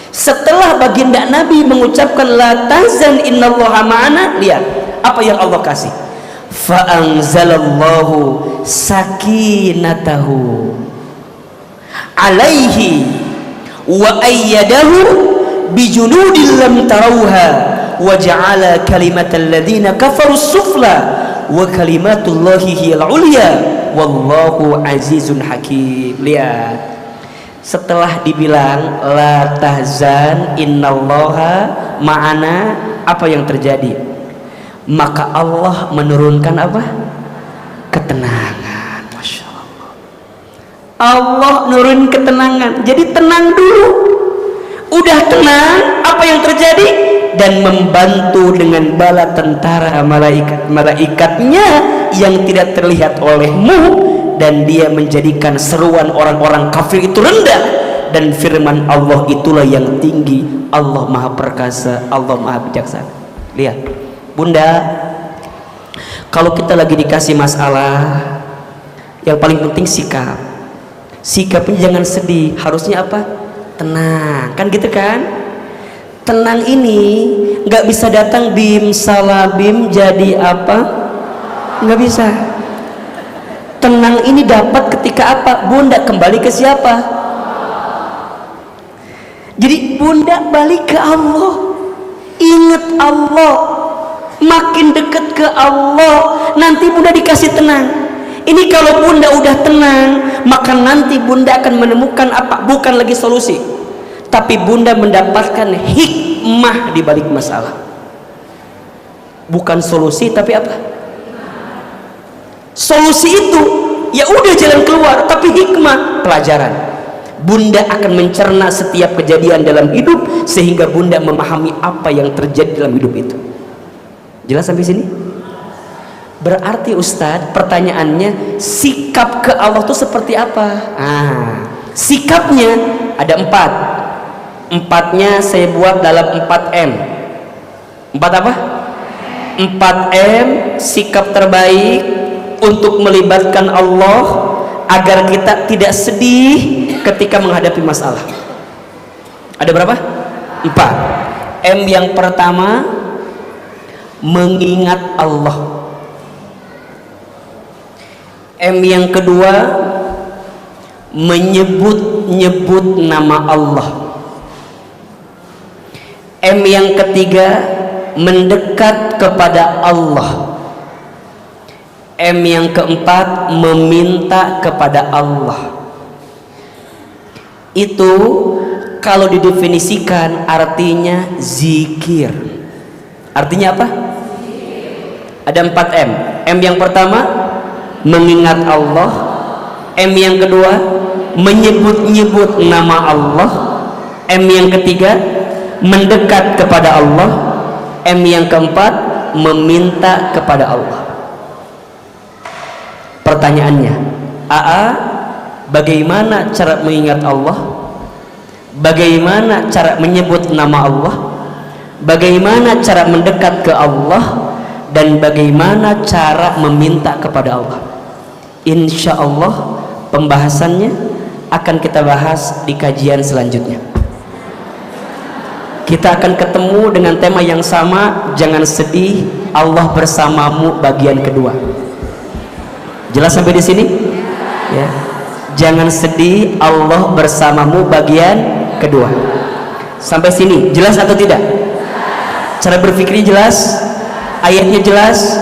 Setelah baginda Nabi mengucapkan la tahzan innallaha ma'ana, lihat apa yang Allah kasih. Fa'anzalallahu sakinatahu alaihi wa ayyadahu bijunudin lam tarawha wa ja'ala kalimatal ladzina kafaru sufla wa kalimatullahi hiyal ulya wallahu azizun hakim. Lihat, setelah dibilang la tahzan innallaha ma'ana, apa yang terjadi? Maka Allah menurunkan apa? Ketenangan. Masya Allah. Allah nurun ketenangan. Jadi tenang dulu. Udah tenang, apa yang terjadi? Dan membantu dengan bala tentara malaikatnya yang tidak terlihat olehmu, dan dia menjadikan seruan orang-orang kafir itu rendah, dan firman Allah itulah yang tinggi. Allah maha perkasa, Allah maha bijaksana. Lihat Bunda, kalau kita lagi dikasih masalah, yang paling penting sikap. Sikapnya jangan sedih, harusnya apa? Tenang, kan gitu kan? Tenang ini nggak bisa datang bim salabim jadi apa? Nggak bisa. Tenang ini dapat ketika apa? Bunda kembali ke siapa? Jadi Bunda balik ke Allah, ingat Allah, makin dekat ke Allah, nanti Bunda dikasih tenang. Ini kalau Bunda udah tenang, maka nanti Bunda akan menemukan apa? Bukan lagi solusi, tapi Bunda mendapatkan hikmah di balik masalah. Bukan solusi, tapi apa? Solusi itu ya udah jalan keluar, tapi hikmah, pelajaran. Bunda akan mencerna setiap kejadian dalam hidup sehingga Bunda memahami apa yang terjadi dalam hidup itu. Jelas sampai sini? Berarti Ustadz, pertanyaannya sikap ke Allah itu seperti apa? Sikapnya ada 4. Empatnya saya buat dalam 4M. 4 apa? 4M, sikap terbaik untuk melibatkan Allah agar kita tidak sedih ketika menghadapi masalah. Ada berapa? 4. M yang pertama, mengingat Allah. M yang kedua, menyebut-nyebut nama Allah. M yang ketiga, mendekat kepada Allah. M yang keempat, meminta kepada Allah. Itu kalau didefinisikan artinya zikir. Artinya apa? Ada 4M. M yang pertama, mengingat Allah. M yang kedua, menyebut-nyebut nama Allah. M yang ketiga, mendekat kepada Allah. M yang keempat, meminta kepada Allah. Pertanyaannya, bagaimana cara mengingat Allah? Bagaimana cara menyebut nama Allah? Bagaimana cara mendekat ke Allah? Dan bagaimana cara meminta kepada Allah? Insya Allah pembahasannya akan kita bahas di kajian selanjutnya. Kita akan ketemu dengan tema yang sama, jangan sedih, Allah bersamamu, bagian kedua. Jelas sampai di sini? Ya. Jangan sedih, Allah bersamamu, bagian kedua. Sampai sini jelas atau tidak? Cara berpikirnya jelas? Ayatnya jelas?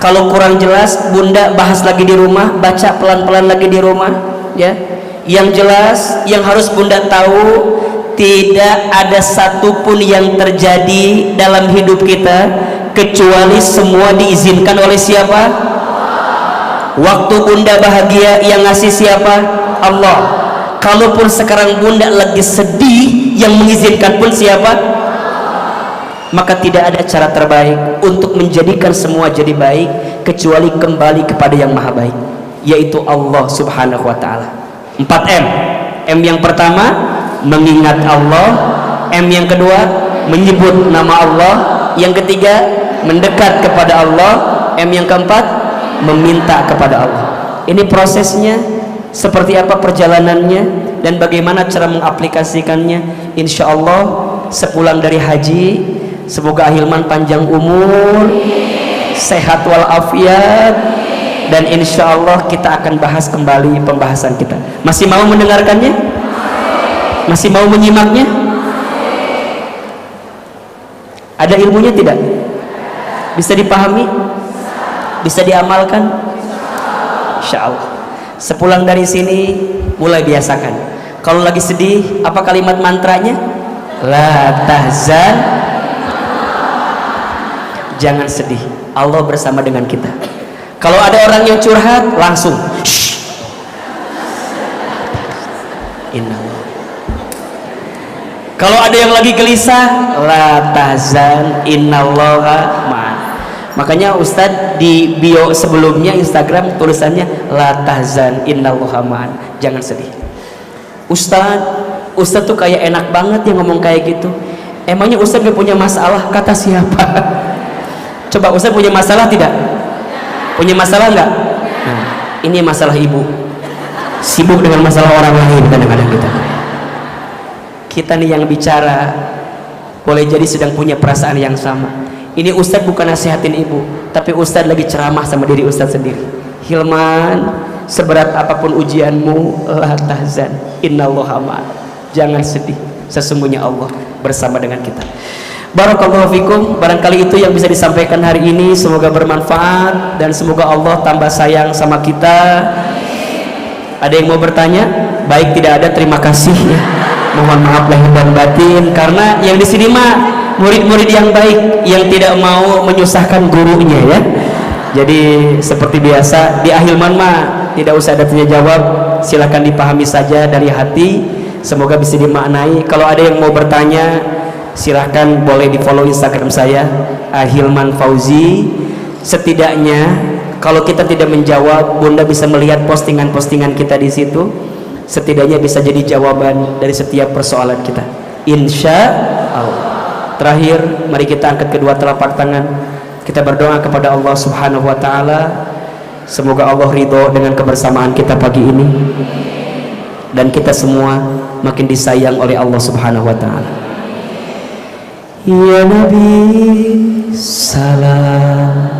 Kalau kurang jelas, Bunda bahas lagi di rumah, baca pelan-pelan lagi di rumah, ya. Yang jelas, yang harus Bunda tahu, tidak ada satupun yang terjadi dalam hidup kita kecuali semua diizinkan oleh siapa? Waktu Bunda bahagia, yang ngasih siapa? Allah. Kalaupun sekarang Bunda lagi sedih, yang mengizinkan pun siapa? Maka tidak ada cara terbaik untuk menjadikan semua jadi baik kecuali kembali kepada yang maha baik, yaitu Allah subhanahu wa ta'ala. 4M. M yang pertama, mengingat Allah. M yang kedua, menyebut nama Allah. Yang ketiga, mendekat kepada Allah. M yang keempat, meminta kepada Allah. Ini prosesnya, seperti apa perjalanannya, dan bagaimana cara mengaplikasikannya. Insya Allah sepulang dari haji, semoga Ahilman panjang umur, sehat walafiat, dan insya Allah kita akan bahas kembali pembahasan kita. Masih mau mendengarkannya? Masih mau menyimaknya? Ada ilmunya tidak? Bisa dipahami? Bisa diamalkan? Insya Allah. Sepulang dari sini mulai biasakan. Kalau lagi sedih, apa kalimat mantranya? La tahzan, jangan sedih, Allah bersama dengan kita. Kalau ada orang yang curhat, langsung shh. Innallah. Kalau ada yang lagi gelisah, la tahzan, innallaha ma'an. Makanya Ustadz di bio sebelumnya Instagram tulisannya la tahzan, innallaha ma'an, jangan sedih. Ustadz tuh kayak enak banget ya ngomong kayak gitu. Emangnya Ustadz gak punya masalah? Kata siapa? Coba Ustadz punya masalah tidak? Punya masalah nggak? Nah, ini masalah ibu. Sibuk dengan masalah orang lain kadang-kadang kita. Kita nih yang bicara boleh jadi sedang punya perasaan yang sama. Ini Ustadz bukan nasihatin ibu, tapi Ustadz lagi ceramah sama diri Ustadz sendiri. Hilman, seberat apapun ujianmu, la tahzan, innallaha ma'an. Jangan sedih, sesungguhnya Allah bersama dengan kita. Barakallahu fikum. Barangkali itu yang bisa disampaikan hari ini, semoga bermanfaat dan semoga Allah tambah sayang sama kita. Ada yang mau bertanya? Baik, tidak ada, terima kasih ya. Mohon maaf lahir dan batin, karena yang di sini mah murid-murid yang baik yang tidak mau menyusahkan gurunya ya. Jadi seperti biasa di Ahilman mah tidak usah ada tanya jawab, silakan dipahami saja dari hati, semoga bisa dimaknai. Kalau ada yang mau bertanya, silahkan boleh di follow Instagram saya Ahilman Fauzi. Setidaknya kalau kita tidak menjawab, Bunda bisa melihat postingan-postingan kita di situ. setidaknya bisa jadi jawaban dari setiap persoalan kita, insya Allah. Terakhir, mari kita angkat kedua telapak tangan, kita berdoa kepada Allah Subhanahu wa Ta'ala. Semoga Allah ridho dengan kebersamaan kita pagi ini, dan kita semua makin disayang oleh Allah Subhanahu wa Ta'ala. Ya Nabi, salam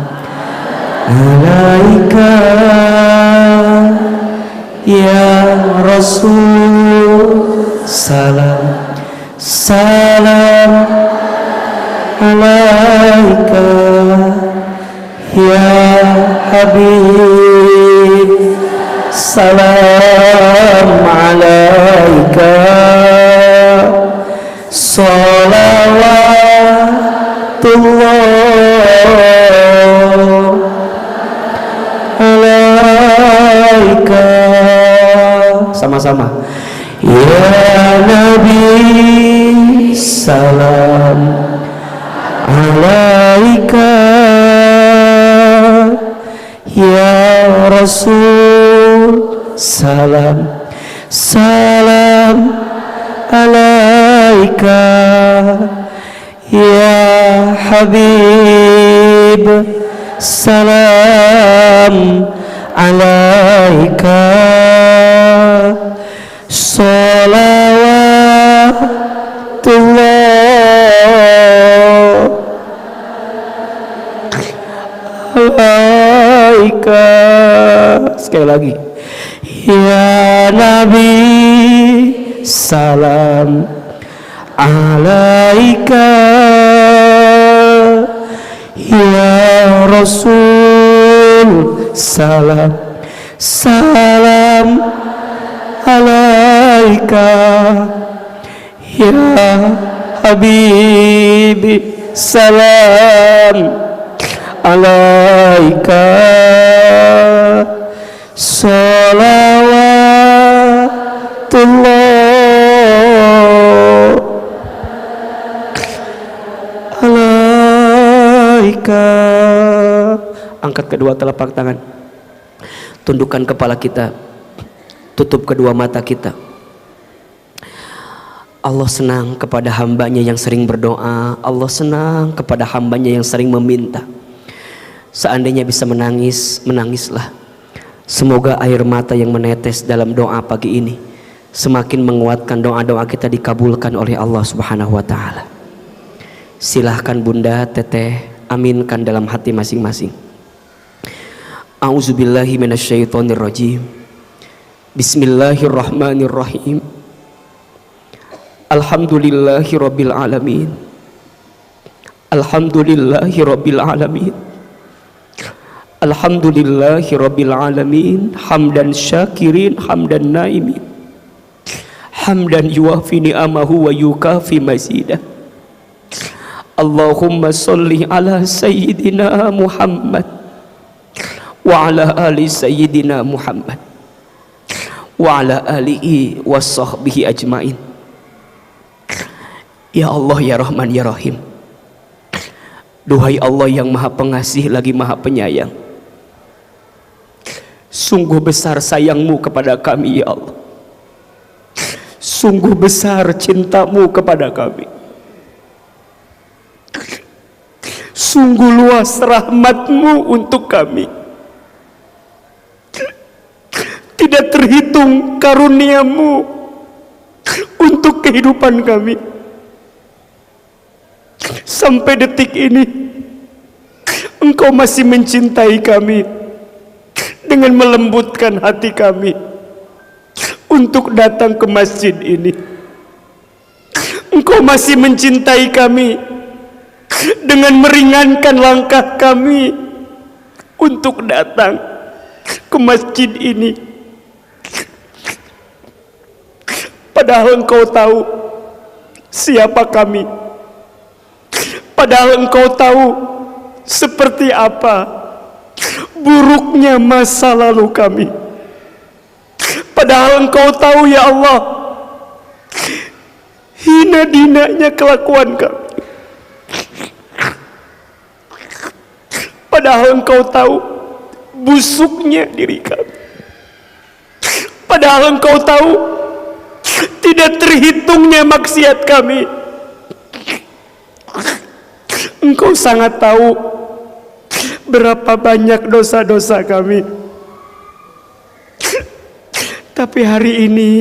alaika, ya Rasul, salam salam alaika, ya Habib, salam alaika, salawatullah alaika. Sama-sama. Ya Nabi, salam alaika, ya Rasul, salam salam alaika, ya Habib, salam alaika, salawatullah alaika. Sekali lagi, ya Nabi, salam alaika, ya Rasul, salam salam alaika, ya Habibi, salam alaika, salawatullah alaika. Angkat kedua telapak tangan, tundukkan kepala kita, tutup kedua mata kita. Allah senang kepada hambanya yang sering berdoa. Allah senang kepada hambanya yang sering meminta. Seandainya bisa menangis, menangislah. Semoga air mata yang menetes dalam doa pagi ini semakin menguatkan doa-doa kita dikabulkan oleh Allah Subhanahu wa Ta'ala. Silahkan Bunda, Teteh, aminkan dalam hati masing-masing. A'udzubillahi minasyaitonirrajim. Bismillahirrahmanirrahim. Alhamdulillahi rabbil alamin. Alhamdulillahi rabbil alamin. Alhamdulillahi rabbil alamin. Hamdan syakirin, hamdan naimin, hamdan yuwafi ni'amahu wa yukafi mazidah. Allahumma salli ala sayyidina Muhammad wa ala ali sayyidina Muhammad wa ala alihi wa sahbihi ajmain. Ya Allah, ya Rahman, ya Rahim. Duhai Allah yang maha pengasih lagi maha penyayang, sungguh besar sayangmu kepada kami ya Allah. Sungguh besar cintamu kepada kami. Sungguh luas rahmatmu untuk kami. Tidak terhitung karuniamu untuk kehidupan kami. Sampai detik ini Engkau masih mencintai kami dengan melembutkan hati kami untuk datang ke masjid ini. Engkau masih mencintai kami dengan meringankan langkah kami untuk datang ke masjid ini. Padahal Engkau tahu siapa kami. Padahal Engkau tahu seperti apa buruknya masa lalu kami. Padahal Engkau tahu ya Allah hina dinanya kelakuan kami. Padahal Engkau tahu busuknya diri kami. Padahal Engkau tahu tidak terhitungnya maksiat kami. Engkau sangat tahu berapa banyak dosa-dosa kami. Tapi hari ini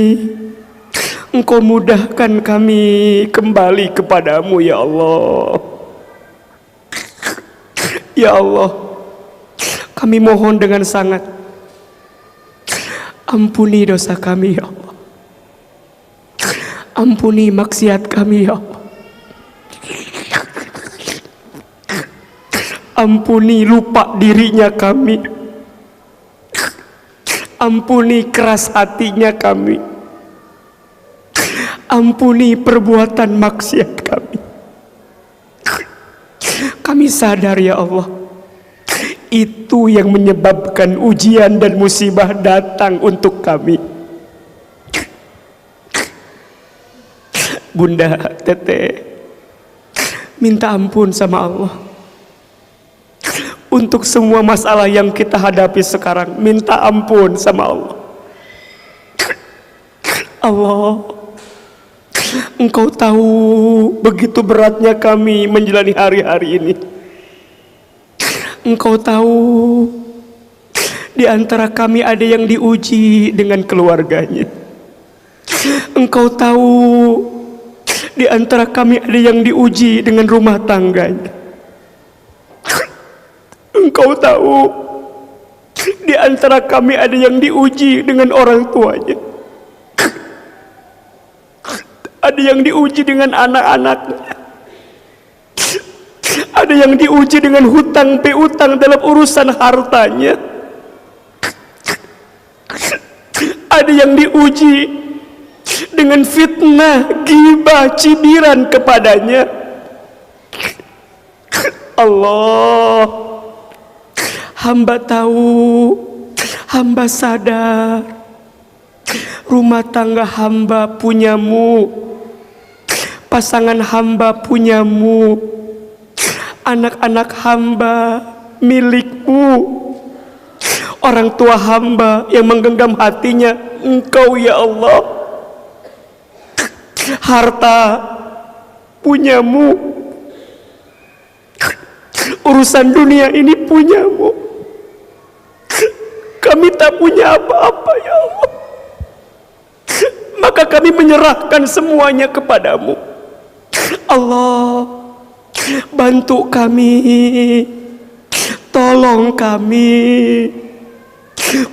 Engkau mudahkan kami kembali kepadamu ya Allah. Ya Allah, kami mohon dengan sangat, ampuni dosa kami ya Allah. Ampuni maksiat kami ya Allah. Ampuni lupa dirinya kami. Ampuni keras hatinya kami. Ampuni perbuatan maksiat kami. Kami sadar ya Allah, itu yang menyebabkan ujian dan musibah datang untuk kami. Bunda Teteh minta ampun sama Allah untuk semua masalah yang kita hadapi sekarang. Minta ampun sama Allah. Allah, Engkau tahu begitu beratnya kami menjalani hari-hari ini. Engkau tahu di antara kami ada yang diuji dengan keluarganya. Engkau tahu di antara kami ada yang diuji dengan rumah tangganya. Engkau tahu di antara kami ada yang diuji dengan orang tuanya. Ada yang diuji dengan anak-anaknya. Ada yang diuji dengan hutang piutang dalam urusan hartanya. Ada yang diuji dengan fitnah, ghibah, cibiran kepadanya. Allah, hamba tahu, hamba sadar, rumah tangga hamba punyamu, pasangan hamba punyamu, anak-anak hamba milikmu, orang tua hamba yang menggenggam hatinya Engkau ya Allah. Harta punyamu, urusan dunia ini punyamu. Kami tak punya apa-apa ya Allah, maka kami menyerahkan semuanya kepadamu. Allah, bantu kami, tolong kami,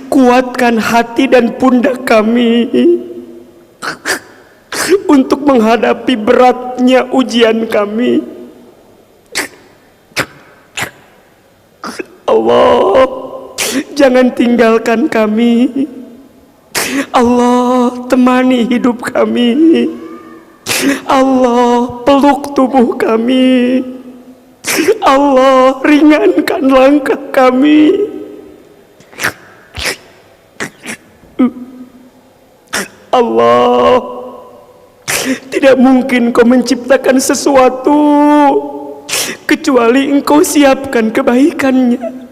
kuatkan hati dan pundak kami untuk menghadapi beratnya ujian kami. Allah, jangan tinggalkan kami. Allah, temani hidup kami. Allah, peluk tubuh kami. Allah, ringankan langkah kami. Allah, tidak mungkin Kau menciptakan sesuatu kecuali Engkau siapkan kebaikannya.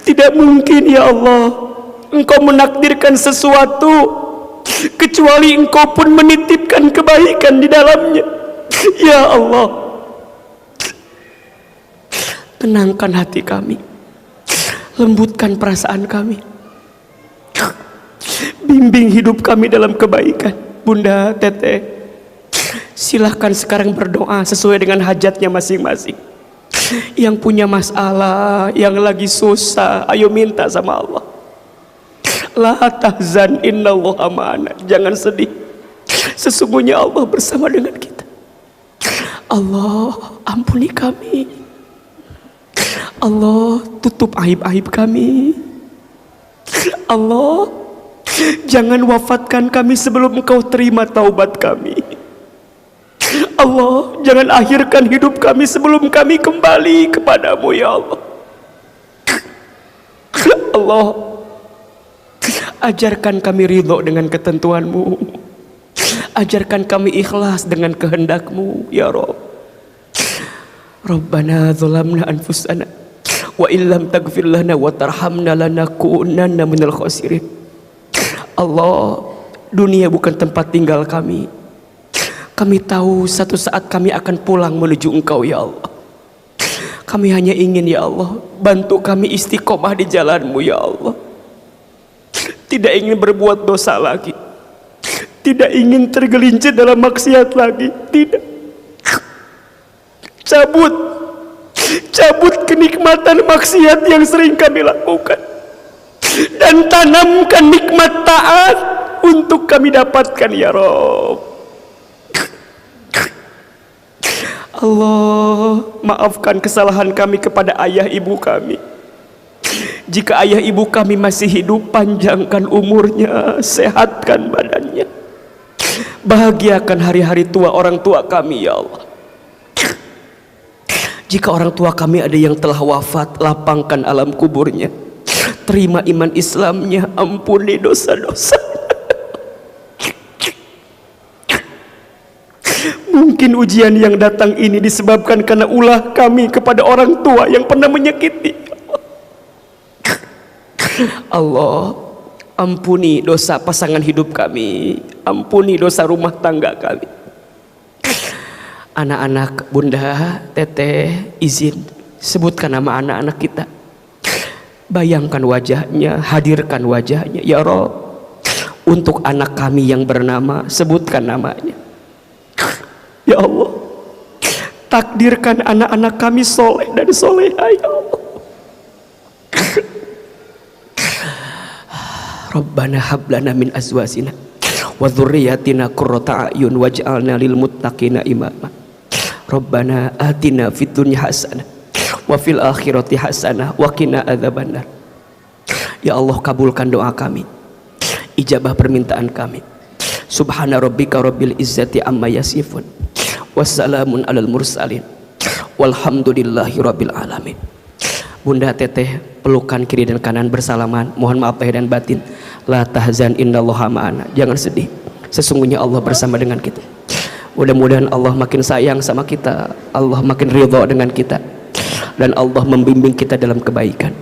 Tidak mungkin ya Allah Engkau menakdirkan sesuatu kecuali Engkau pun menitipkan kebaikan di dalamnya. Ya Allah, tenangkan hati kami, lembutkan perasaan kami, bimbing hidup kami dalam kebaikan. Bunda Teteh, silahkan sekarang berdoa sesuai dengan hajatnya masing-masing. Yang punya masalah, yang lagi susah, ayo minta sama Allah. La tahzan innallaha ma'ana. Jangan sedih, sesungguhnya Allah bersama dengan kita. Allah, ampuni kami. Allah, tutup aib-aib kami. Allah, jangan wafatkan kami sebelum Engkau terima taubat kami. Allah, jangan akhirkan hidup kami sebelum kami kembali kepadamu ya Allah. Allah, ajarkan kami ridho dengan ketentuanmu. Ajarkan kami ikhlas dengan kehendakmu ya Rabb. Rabbana zalamna anfusana wa illam taghfir lana wa tarhamna lanakunanna minal khasirin. Allah, dunia bukan tempat tinggal kami. Kami tahu satu saat kami akan pulang menuju Engkau ya Allah. Kami hanya ingin ya Allah, bantu kami istiqomah di jalan-Mu ya Allah. Tidak ingin berbuat dosa lagi, tidak ingin tergelincir dalam maksiat lagi. Tidak. Cabut kenikmatan maksiat yang sering kami lakukan, dan tanamkan nikmat taat untuk kami dapatkan ya Rabb. Allah, maafkan kesalahan kami kepada ayah ibu kami. Jika ayah ibu kami masih hidup, panjangkan umurnya, sehatkan badannya, bahagiakan hari-hari tua orang tua kami ya Allah. Jika orang tua kami ada yang telah wafat, lapangkan alam kuburnya, terima iman Islamnya, ampuni dosa-dosa. Mungkin ujian yang datang ini disebabkan karena ulah kami kepada orang tua yang pernah menyakiti. Allah, ampuni dosa pasangan hidup kami, ampuni dosa rumah tangga kami. Anak-anak Bunda, Teteh, izin sebutkan nama anak-anak kita. Bayangkan wajahnya, hadirkan wajahnya ya Rabb. Untuk anak kami yang bernama, sebutkan namanya ya Allah. Takdirkan anak-anak kami soleh dan soleha ya Allah. Rabbana hablana min azwajina wa dzurriyyatina qurrata a'yun waj'alna lil muttaqina imama. Rabbana atina fid dunya hasanah wa fil akhirati hasanah wa qina adzabannar. Ya Allah, kabulkan doa kami, ijabah permintaan kami. Subhana rabbika rabbil izzati amma yasifun, wassalamun alal mursalin, walhamdulillahi rabbil alamin. Bunda, Teteh, pelukan kiri dan kanan bersalaman. Mohon maaf lahir dan batin. La tahzan innallaha ma'ana. Jangan sedih, sesungguhnya Allah bersama dengan kita. Mudah-mudahan Allah makin sayang sama kita, Allah makin ridha dengan kita, dan Allah membimbing kita dalam kebaikan.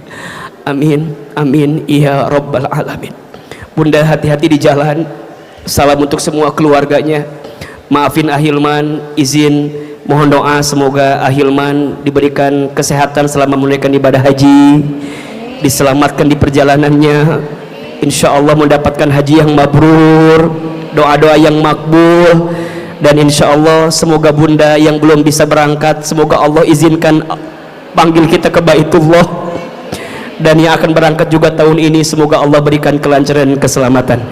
Amin, amin ya rabbal alamin. Bunda, hati-hati di jalan. Salam untuk semua keluarganya. Maafin Ahilman, izin mohon doa semoga Ahilman diberikan kesehatan selama menunaikan ibadah haji, diselamatkan di perjalanannya, insya Allah mendapatkan haji yang mabrur, doa-doa yang makbul, dan insya Allah semoga Bunda yang belum bisa berangkat, semoga Allah izinkan panggil kita ke Baitullah, dan yang akan berangkat juga tahun ini semoga Allah berikan kelancaran dan keselamatan.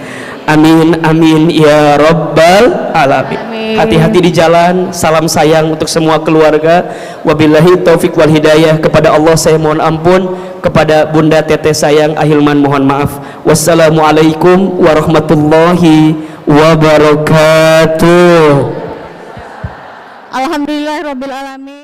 Amin, amin ya rabbal alamin. Hati-hati di jalan. Salam sayang untuk semua keluarga. Wabillahi taufik wal hidayah. Kepada Allah saya mohon ampun, kepada Bunda Teteh sayang Ahilman mohon maaf. Wassalamualaikum warahmatullahi wabarakatuh. Alhamdulillah rabbil alamin.